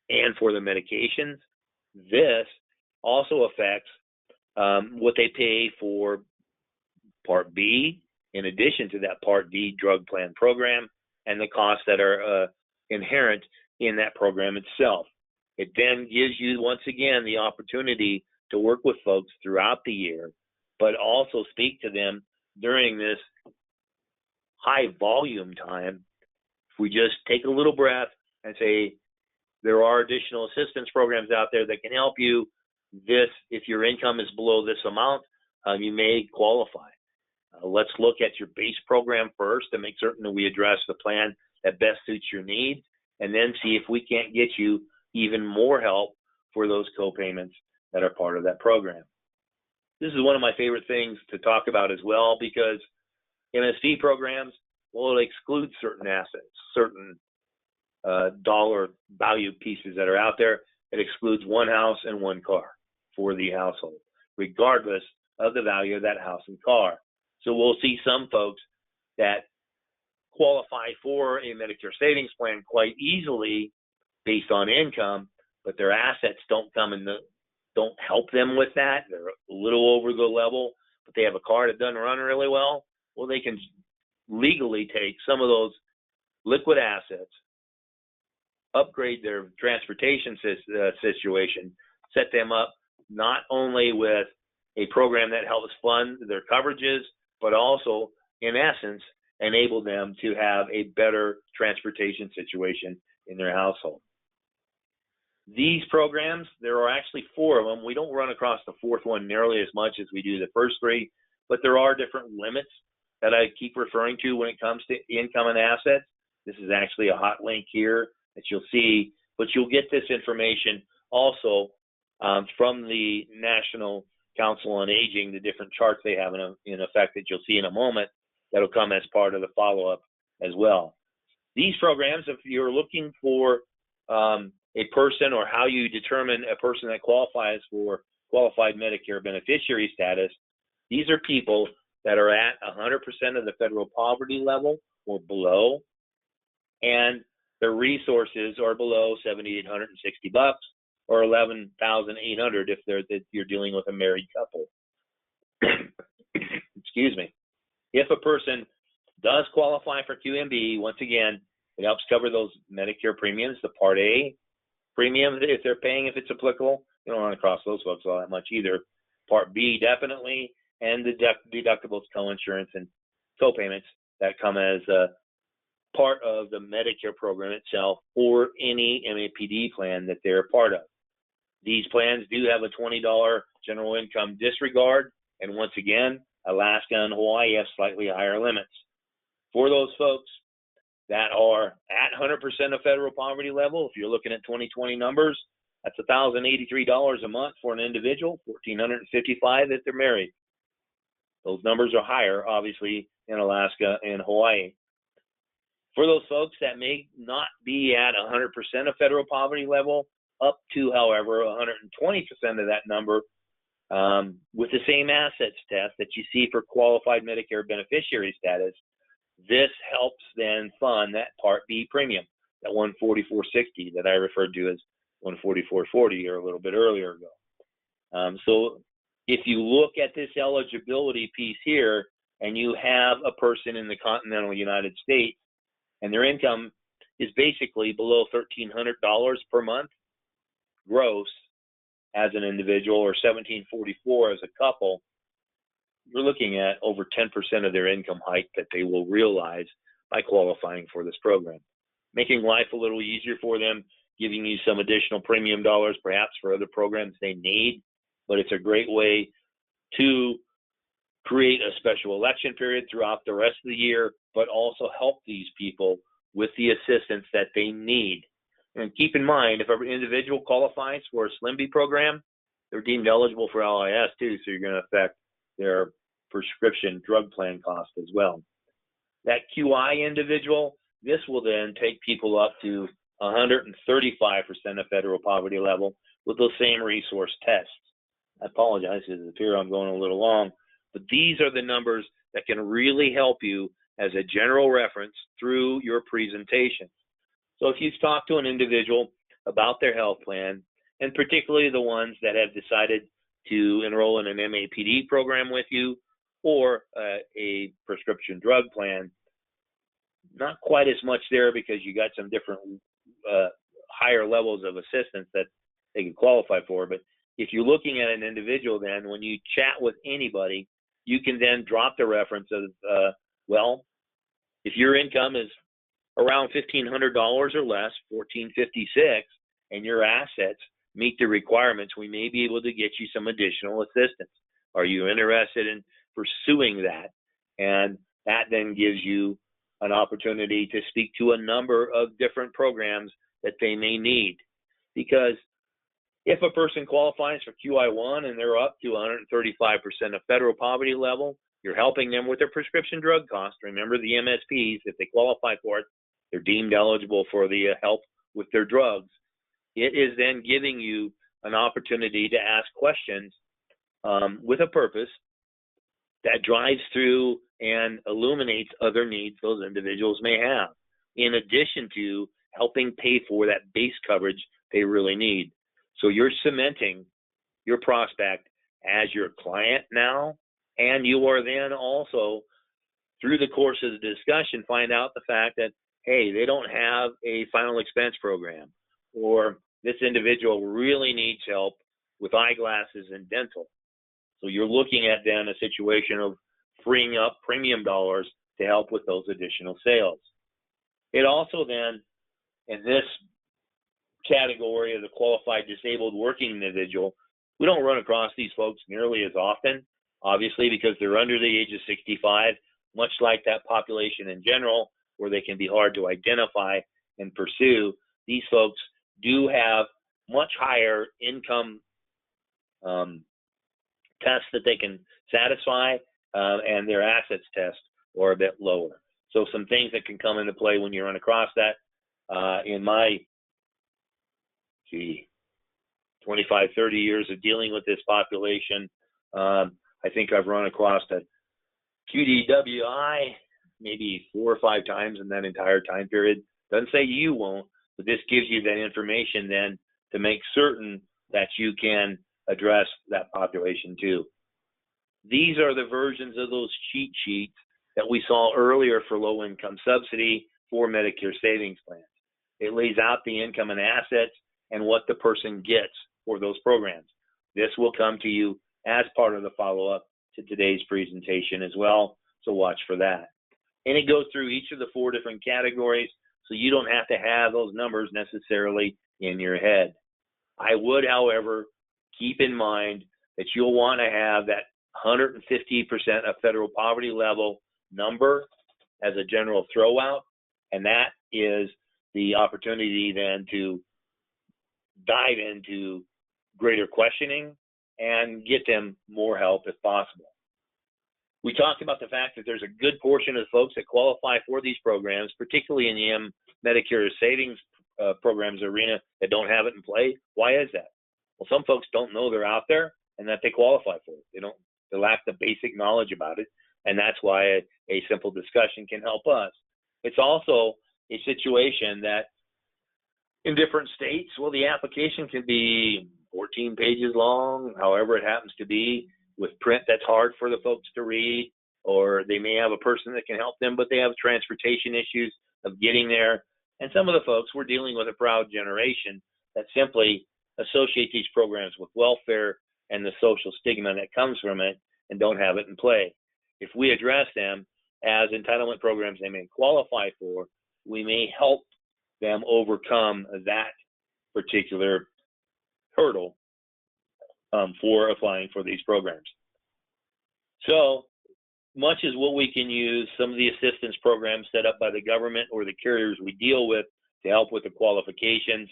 and for the medications, this also affects what they pay for Part B, in addition to that Part D drug plan program, and the costs that are inherent in that program itself. It then gives you, once again, the opportunity to work with folks throughout the year, but also speak to them during this high volume time. If we just take a little breath and say, there are additional assistance programs out there that can help you. This, if your income is below this amount, you may qualify. Let's look at your base program first to make certain that we address the plan that best suits your needs, and then see if we can't get you even more help for those co-payments that are part of that program. This is one of my favorite things to talk about as well, because MSP programs will exclude certain assets, certain dollar value pieces that are out there. It excludes one house and one car for the household, regardless of the value of that house and car. So we'll see some folks that qualify for a Medicare Savings Plan quite easily based on income, but their assets don't help them with that. They're a little over the level, but they have a car that doesn't run really well. Well, they can legally take some of those liquid assets, upgrade their transportation situation, set them up not only with a program that helps fund their coverages, but also, in essence, enable them to have a better transportation situation in their household. These programs, there are actually 4 of them. We don't run across the 4th one nearly as much as we do the first 3, but there are different limits that I keep referring to when it comes to income and assets. This is actually a hot link here that you'll see, but you'll get this information also from the National Council on Aging, the different charts they have in effect that you'll see in a moment that'll come as part of the follow-up as well. These programs, if you're looking for a person or how you determine a person that qualifies for qualified Medicare beneficiary status, these are people that are at 100% of the federal poverty level or below, and their resources are below $7,860 or $11,800 if you're dealing with a married couple. Excuse me. If a person does qualify for QMB, once again, it helps cover those Medicare premiums, the Part A premium if they're paying, if it's applicable. You don't run across those folks all that much either. Part B definitely, and the deductibles, co-insurance, and co-payments that come as a part of the Medicare program itself or any MAPD plan that they're a part of. These plans do have a $20 general income disregard, and once again, Alaska and Hawaii have slightly higher limits. For those folks that are at 100% of federal poverty level, if you're looking at 2020 numbers, that's $1,083 a month for an individual, $1,455 if they're married. Those numbers are higher, obviously, in Alaska and Hawaii. For those folks that may not be at 100% of federal poverty level, up to, however, 120% of that number, with the same assets test that you see for qualified Medicare beneficiary status, this helps then fund that Part B premium, that $144.60 that I referred to as $144.40 or a little bit earlier ago. So if you look at this eligibility piece here, and you have a person in the continental United States, and their income is basically below $1,300 per month gross as an individual, or $1,744 as a couple, you're looking at over 10% of their income hike that they will realize by qualifying for this program, making life a little easier for them, giving you some additional premium dollars perhaps for other programs they need. But it's a great way to create a special election period throughout the rest of the year, but also help these people with the assistance that they need. And keep in mind, if an individual qualifies for a SLIMB program, they're deemed eligible for LIS too, so you're going to affect their prescription drug plan cost as well. That QI individual, this will then take people up to 135% of federal poverty level with those same resource tests. I apologize, it appears I'm going a little long, but these are the numbers that can really help you as a general reference through your presentation. So if you talk to an individual about their health plan, and particularly the ones that have decided to enroll in an MAPD program with you or a prescription drug plan, not quite as much there because you got some different higher levels of assistance that they can qualify for. But if you're looking at an individual, then when you chat with anybody, you can then drop the reference of, well, if your income is around $1,500 or less, $1,456, and your assets meet the requirements, we may be able to get you some additional assistance. Are you interested in pursuing that? And that then gives you an opportunity to speak to a number of different programs that they may need. Because if a person qualifies for QI1 and they're up to 135% of federal poverty level, you're helping them with their prescription drug costs. Remember, the MSPs, if they qualify for it, they're deemed eligible for the help with their drugs. It is then giving you an opportunity to ask questions with a purpose that drives through and illuminates other needs those individuals may have, in addition to helping pay for that base coverage they really need. So you're cementing your prospect as your client now, and you are then also, through the course of the discussion, find out the fact that, hey, they don't have a final expense program, or this individual really needs help with eyeglasses and dental. So you're looking at then a situation of freeing up premium dollars to help with those additional sales. It also then, in this category of the qualified disabled working individual, we don't run across these folks nearly as often, obviously, because they're under the age of 65, much like that population in general, where they can be hard to identify and pursue. These folks do have much higher income tests that they can satisfy, and their assets test are a bit lower. So some things that can come into play when you run across that. In my 25, 30 years of dealing with this population, I think I've run across a QDWI maybe 4 or 5 times in that entire time period. Doesn't say you won't, but this gives you that information then to make certain that you can address that population too. These are the versions of those cheat sheets that we saw earlier for low income subsidy for Medicare Savings Plans. It lays out the income and assets and what the person gets for those programs. This will come to you as part of the follow-up to today's presentation as well, so watch for that. And it goes through each of the 4 different categories, so you don't have to have those numbers necessarily in your head. I would, however, keep in mind that you'll want to have that 150% of federal poverty level number as a general throwout, and that is the opportunity then to dive into greater questioning and get them more help if possible. We talked about the fact that there's a good portion of folks that qualify for these programs, particularly in the Medicare Savings Programs arena, that don't have it in play. Why is that? Well, some folks don't know they're out there and that they qualify for it. They lack the basic knowledge about it, and that's why a simple discussion can help us. It's also a situation that in different states, well, the application can be 14 pages long, however it happens to be, with print that's hard for the folks to read, or they may have a person that can help them, but they have transportation issues of getting there. And some of the folks, we're dealing with a proud generation that simply associate these programs with welfare and the social stigma that comes from it and don't have it in play. If we address them as entitlement programs they may qualify for, we may help them overcome that particular hurdle for applying for these programs. So much as what we can use, some of the assistance programs set up by the government or the carriers we deal with to help with the qualifications,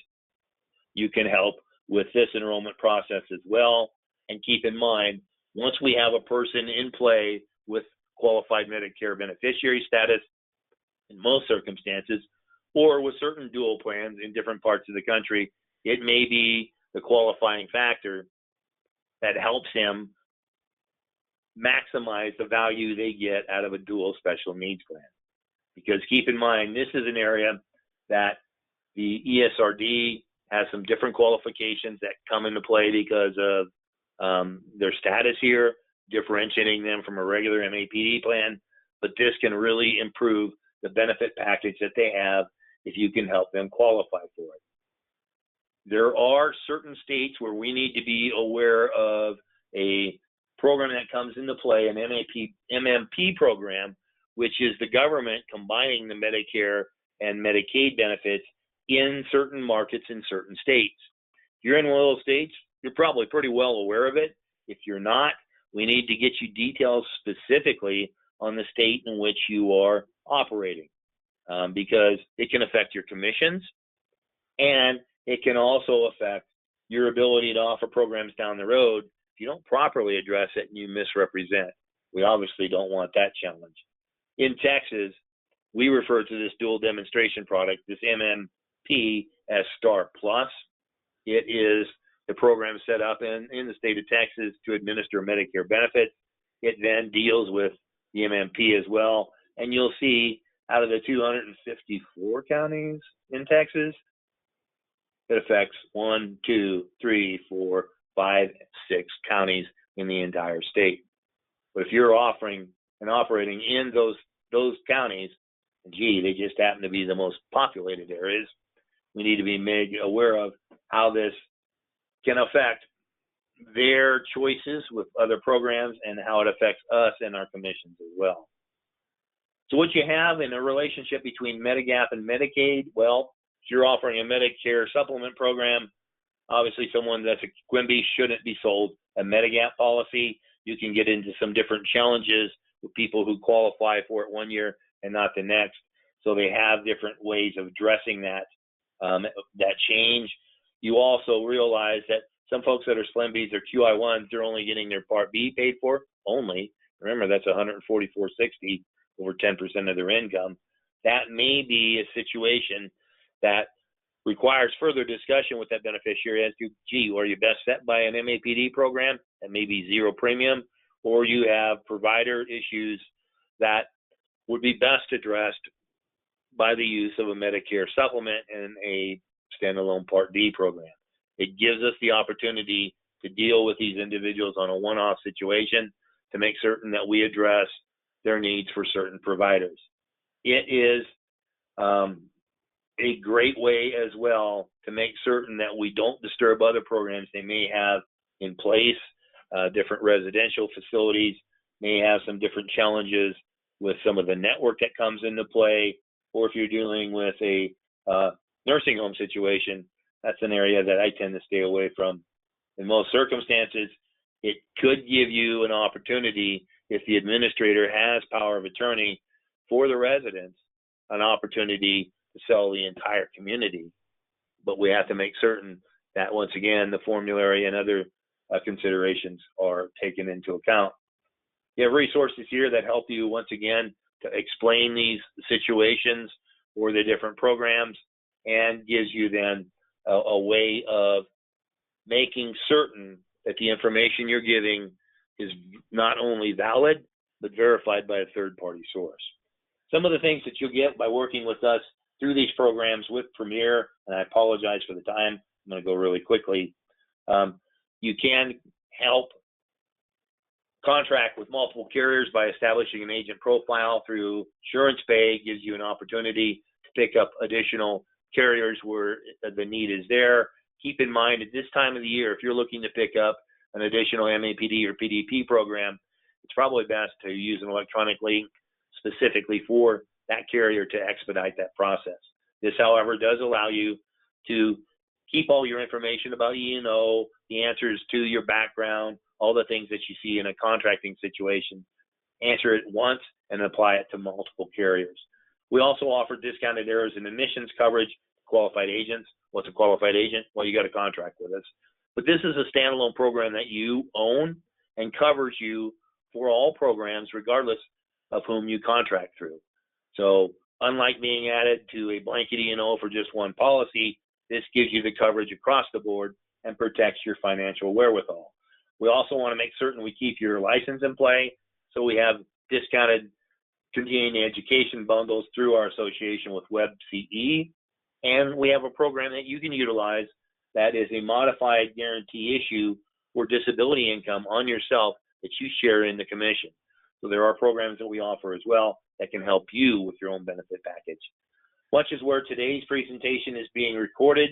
you can help with this enrollment process as well. And keep in mind, once we have a person in play with qualified Medicare beneficiary status, in most circumstances, or with certain dual plans in different parts of the country, it may be the qualifying factor that helps him maximize the value they get out of a dual special needs plan. Because keep in mind, this is an area that the ESRD has some different qualifications that come into play because of their status here, differentiating them from a regular MAPD plan, but this can really improve the benefit package that they have if you can help them qualify for it. There are certain states where we need to be aware of a program that comes into play, an MMP program, which is the government combining the Medicare and Medicaid benefits in certain markets in certain states. If you're in one of those states, you're probably pretty well aware of it. If you're not, we need to get you details specifically on the state in which you are operating, because it can affect your commissions, and it can also affect your ability to offer programs down the road if you don't properly address it and you misrepresent. We obviously don't want that challenge. In Texas, we refer to this dual demonstration product, this MMP, as Star Plus. It is the program set up in the state of Texas to administer Medicare benefits. It then deals with the MMP as well. And you'll see out of the 254 counties in Texas, it affects 1, 2, 3, 4, 5, 6 counties in the entire state. But if you're offering and operating in those counties, gee, they just happen to be the most populated areas, we need to be made aware of how this can affect their choices with other programs and how it affects us and our commissions as well. So what you have in a relationship between Medigap and Medicaid, well, if you're offering a Medicare Supplement program, obviously someone that's a QMB shouldn't be sold a Medigap policy. You can get into some different challenges with people who qualify for it one year and not the next. So they have different ways of addressing that change. You also realize that some folks that are SlimBs or QI1s, they're only getting their Part B paid for only. Remember, that's $144.60, over 10% of their income. That may be a situation that requires further discussion with that beneficiary as to, gee, are you best set by an MAPD program that may be zero premium, or you have provider issues that would be best addressed by the use of a Medicare supplement and a standalone Part D program. It gives us the opportunity to deal with these individuals on a one-off situation to make certain that we address their needs for certain providers. It is a great way as well to make certain that we don't disturb other programs they may have in place. Different residential facilities may have some different challenges with some of the network that comes into play, or if you're dealing with a nursing home situation, that's an area that I tend to stay away from. In most circumstances, it could give you an opportunity, if the administrator has power of attorney for the residents, an opportunity to sell the entire community. But we have to make certain that, once again, the formulary and other considerations are taken into account. You have resources here that help you, once again, to explain these situations or the different programs, and gives you then a way of making certain that the information you're giving is not only valid, but verified by a third-party source. Some of the things that you'll get by working with us through these programs with Premier, and I apologize for the time, I'm going to go really quickly. You can help contract with multiple carriers by establishing an agent profile through Insurance Pay. Gives you an opportunity to pick up additional carriers where the need is there. Keep in mind, at this time of the year, if you're looking to pick up an additional MAPD or PDP program, it's probably best to use an electronic link specifically for that carrier to expedite that process. This, however, does allow you to keep all your information about E&O, the answers to your background, all the things that you see in a contracting situation, answer it once and apply it to multiple carriers. We also offer discounted errors and omissions coverage to qualified agents. What's a qualified agent? Well, you got a contract with us. But this is a standalone program that you own and covers you for all programs, regardless of whom you contract through. So unlike being added to a blanket E&O for just one policy, this gives you the coverage across the board and protects your financial wherewithal. We also want to make certain we keep your license in play, so we have discounted continuing education bundles through our association with WebCE, and we have a program that you can utilize that is a modified guarantee issue for disability income on yourself that you share in the commission. So there are programs that we offer as well that can help you with your own benefit package. Much as where today's presentation is being recorded,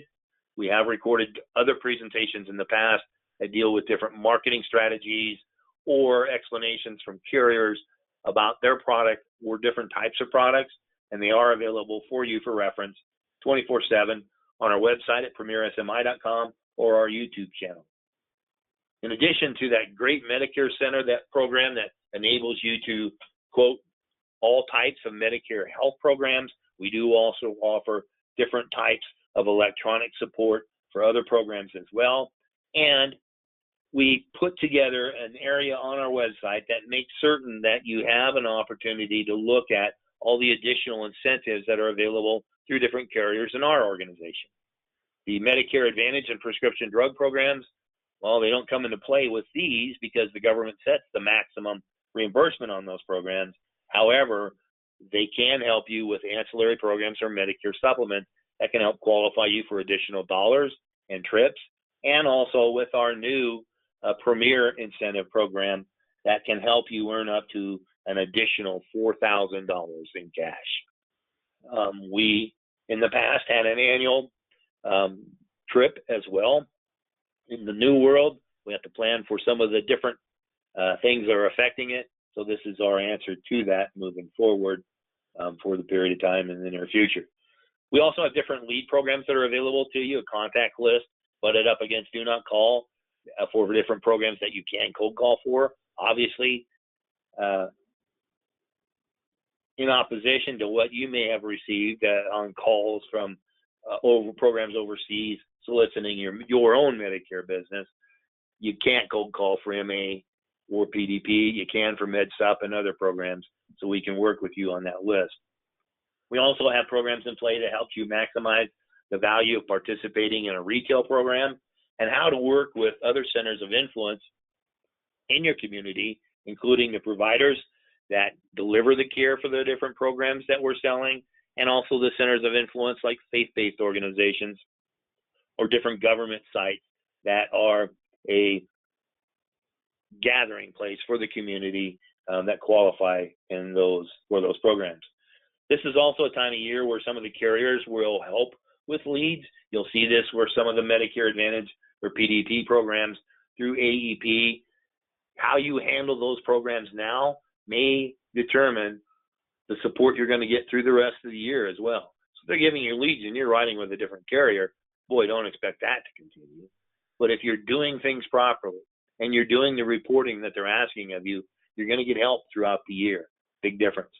we have recorded other presentations in the past that deal with different marketing strategies or explanations from carriers about their product or different types of products, and they are available for you for reference 24/7 on our website at premiersmi.com or our YouTube channel. In addition to that great Medicare Center, that program that enables you to quote all types of Medicare health programs, we do also offer different types of electronic support for other programs as well. And we put together an area on our website that makes certain that you have an opportunity to look at all the additional incentives that are available through different carriers in our organization. The Medicare Advantage and prescription drug programs, well, they don't come into play with these because the government sets the maximum reimbursement on those programs. However, they can help you with ancillary programs or Medicare Supplement that can help qualify you for additional dollars and trips, and also with our new Premier Incentive Program that can help you earn up to an additional $4,000 in cash. We, in the past, had an annual trip as well. In the new world, we have to plan for some of the different things that are affecting it. So this is our answer to that moving forward. for the period of time in the near future. We also have different lead programs that are available to you, a contact list, butted up against do not call for different programs that you can cold call for. Obviously, in opposition to what you may have received on calls from programs overseas soliciting your own Medicare business, you can't cold call for MA or PDP. You can for MedSup and other programs, so we can work with you on that list. We also have programs in play to help you maximize the value of participating in a retail program and how to work with other centers of influence in your community, including the providers that deliver the care for the different programs that we're selling, and also the centers of influence like faith-based organizations or different government sites that are a gathering place for the community that qualify for those programs. This is also a time of year where some of the carriers will help with leads. You'll see this where some of the Medicare Advantage or PDP programs through AEP, how you handle those programs now may determine the support you're going to get through the rest of the year as well. So they're giving you leads and you're riding with a different carrier. Boy, don't expect that to continue. But if you're doing things properly and you're doing the reporting that they're asking of you, you're going to get help throughout the year. Big difference.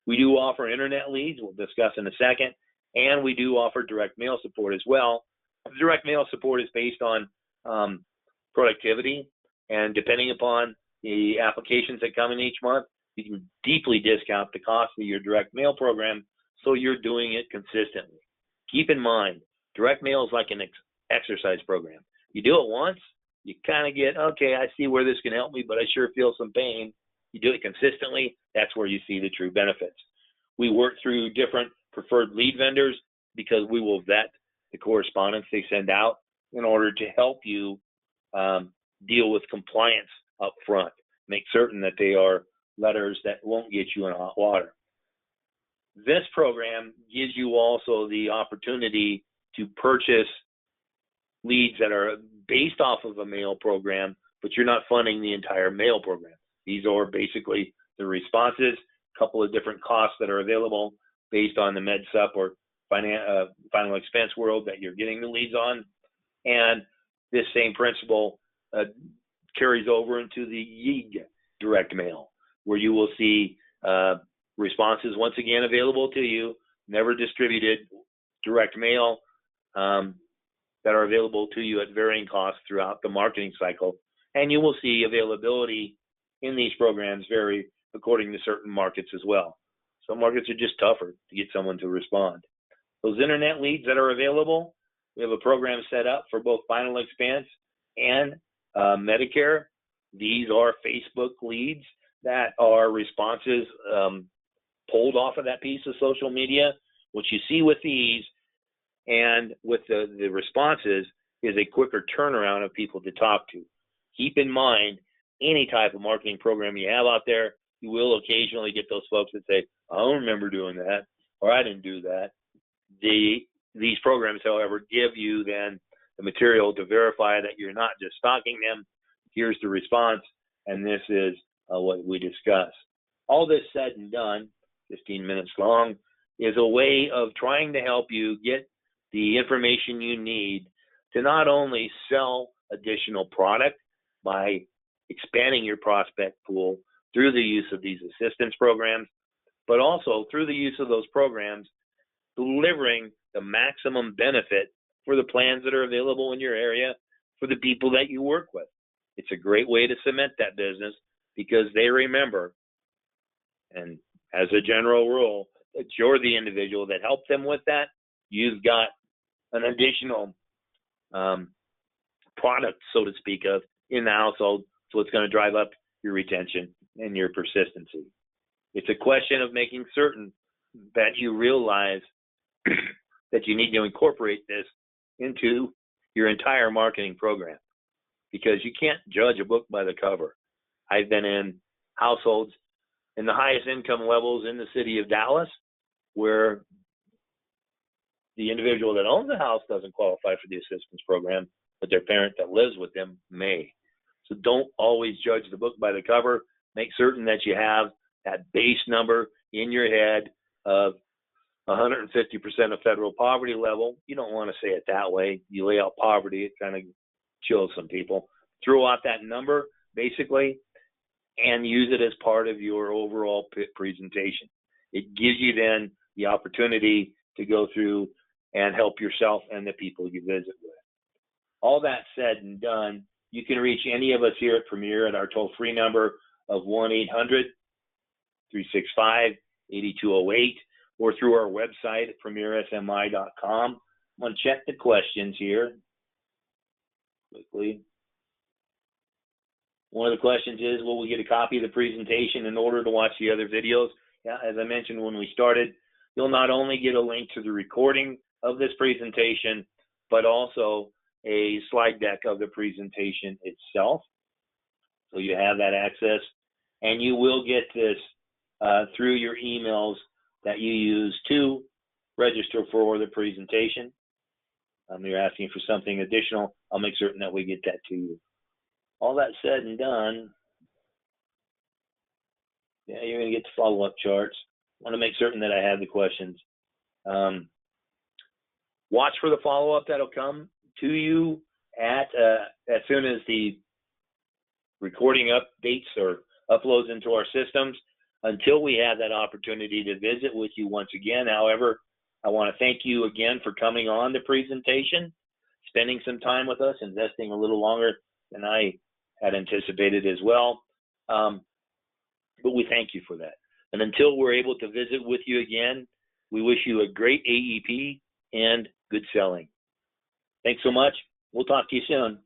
We do offer internet leads, we'll discuss in a second, and we do offer direct mail support as well. Direct mail support is based on productivity, and depending upon the applications that come in each month, you can deeply discount the cost of your direct mail program so you're doing it consistently. Keep in mind, direct mail is like an exercise program. You do it once, you kind of get, okay, I see where this can help me, but I sure feel some pain. You do it consistently, that's where you see the true benefits. We work through different preferred lead vendors because we will vet the correspondence they send out in order to help you deal with compliance up front. Make certain that they are letters that won't get you in hot water. This program gives you also the opportunity to purchase leads that are based off of a mail program, but you're not funding the entire mail program. These are basically the responses, a couple of different costs that are available based on the MedSup or final expense world that you're getting the leads on. And this same principle carries over into the YIG direct mail, where you will see responses once again available to you, never distributed, direct mail that are available to you at varying costs throughout the marketing cycle. And you will see availability in these programs vary according to certain markets as well. Some markets are just tougher to get someone to respond. Those internet leads that are available, we have a program set up for both final expense and Medicare. These are Facebook leads that are responses pulled off of that piece of social media. What you see with these and with the responses is a quicker turnaround of people to talk to. Keep in mind, any type of marketing program you have out there, you will occasionally get those folks that say, I don't remember doing that, or I didn't do that. These programs, however, give you then the material to verify that you're not just stalking them. Here's the response, and this is what we discuss. All this said and done, 15 minutes long, is a way of trying to help you get the information you need to not only sell additional product by expanding your prospect pool through the use of these assistance programs, but also through the use of those programs, delivering the maximum benefit for the plans that are available in your area for the people that you work with. It's a great way to cement that business because they remember, and as a general rule, that you're the individual that helped them with that. You've got an additional product, so to speak, of in the household, so it's going to drive up your retention and your persistency. It's a question of making certain that you realize that you need to incorporate this into your entire marketing program, because you can't judge a book by the cover. I've been in households in the highest income levels in the city of Dallas where the individual that owns the house doesn't qualify for the assistance program, but their parent that lives with them may. So don't always judge the book by the cover. Make certain that you have that base number in your head of 150% of federal poverty level. You don't want to say it that way. You lay out poverty, it kind of chills some people. Throw out that number, basically, and use it as part of your overall presentation. It gives you then the opportunity to go through and help yourself and the people you visit with. All that said and done, you can reach any of us here at Premier at our toll-free number of 1-800-365-8208 or through our website at premiersmi.com. I'm going to check the questions here quickly. One of the questions is, will we get a copy of the presentation in order to watch the other videos? Yeah, as I mentioned when we started, you'll not only get a link to the recording of this presentation, but also a slide deck of the presentation itself. So you have that access, and you will get this through your emails that you use to register for the presentation. You're asking for something additional, I'll make certain that we get that to you. All that said and done, yeah, you're going to get the follow-up charts. I want to make certain that I have the questions. Watch for the follow-up that'll come to you as soon as the recording updates or uploads into our systems. Until we have that opportunity to visit with you once again, however, I want to thank you again for coming on the presentation, spending some time with us, investing a little longer than I had anticipated as well. But we thank you for that. And until we're able to visit with you again, we wish you a great AEP and good selling. Thanks so much. We'll talk to you soon.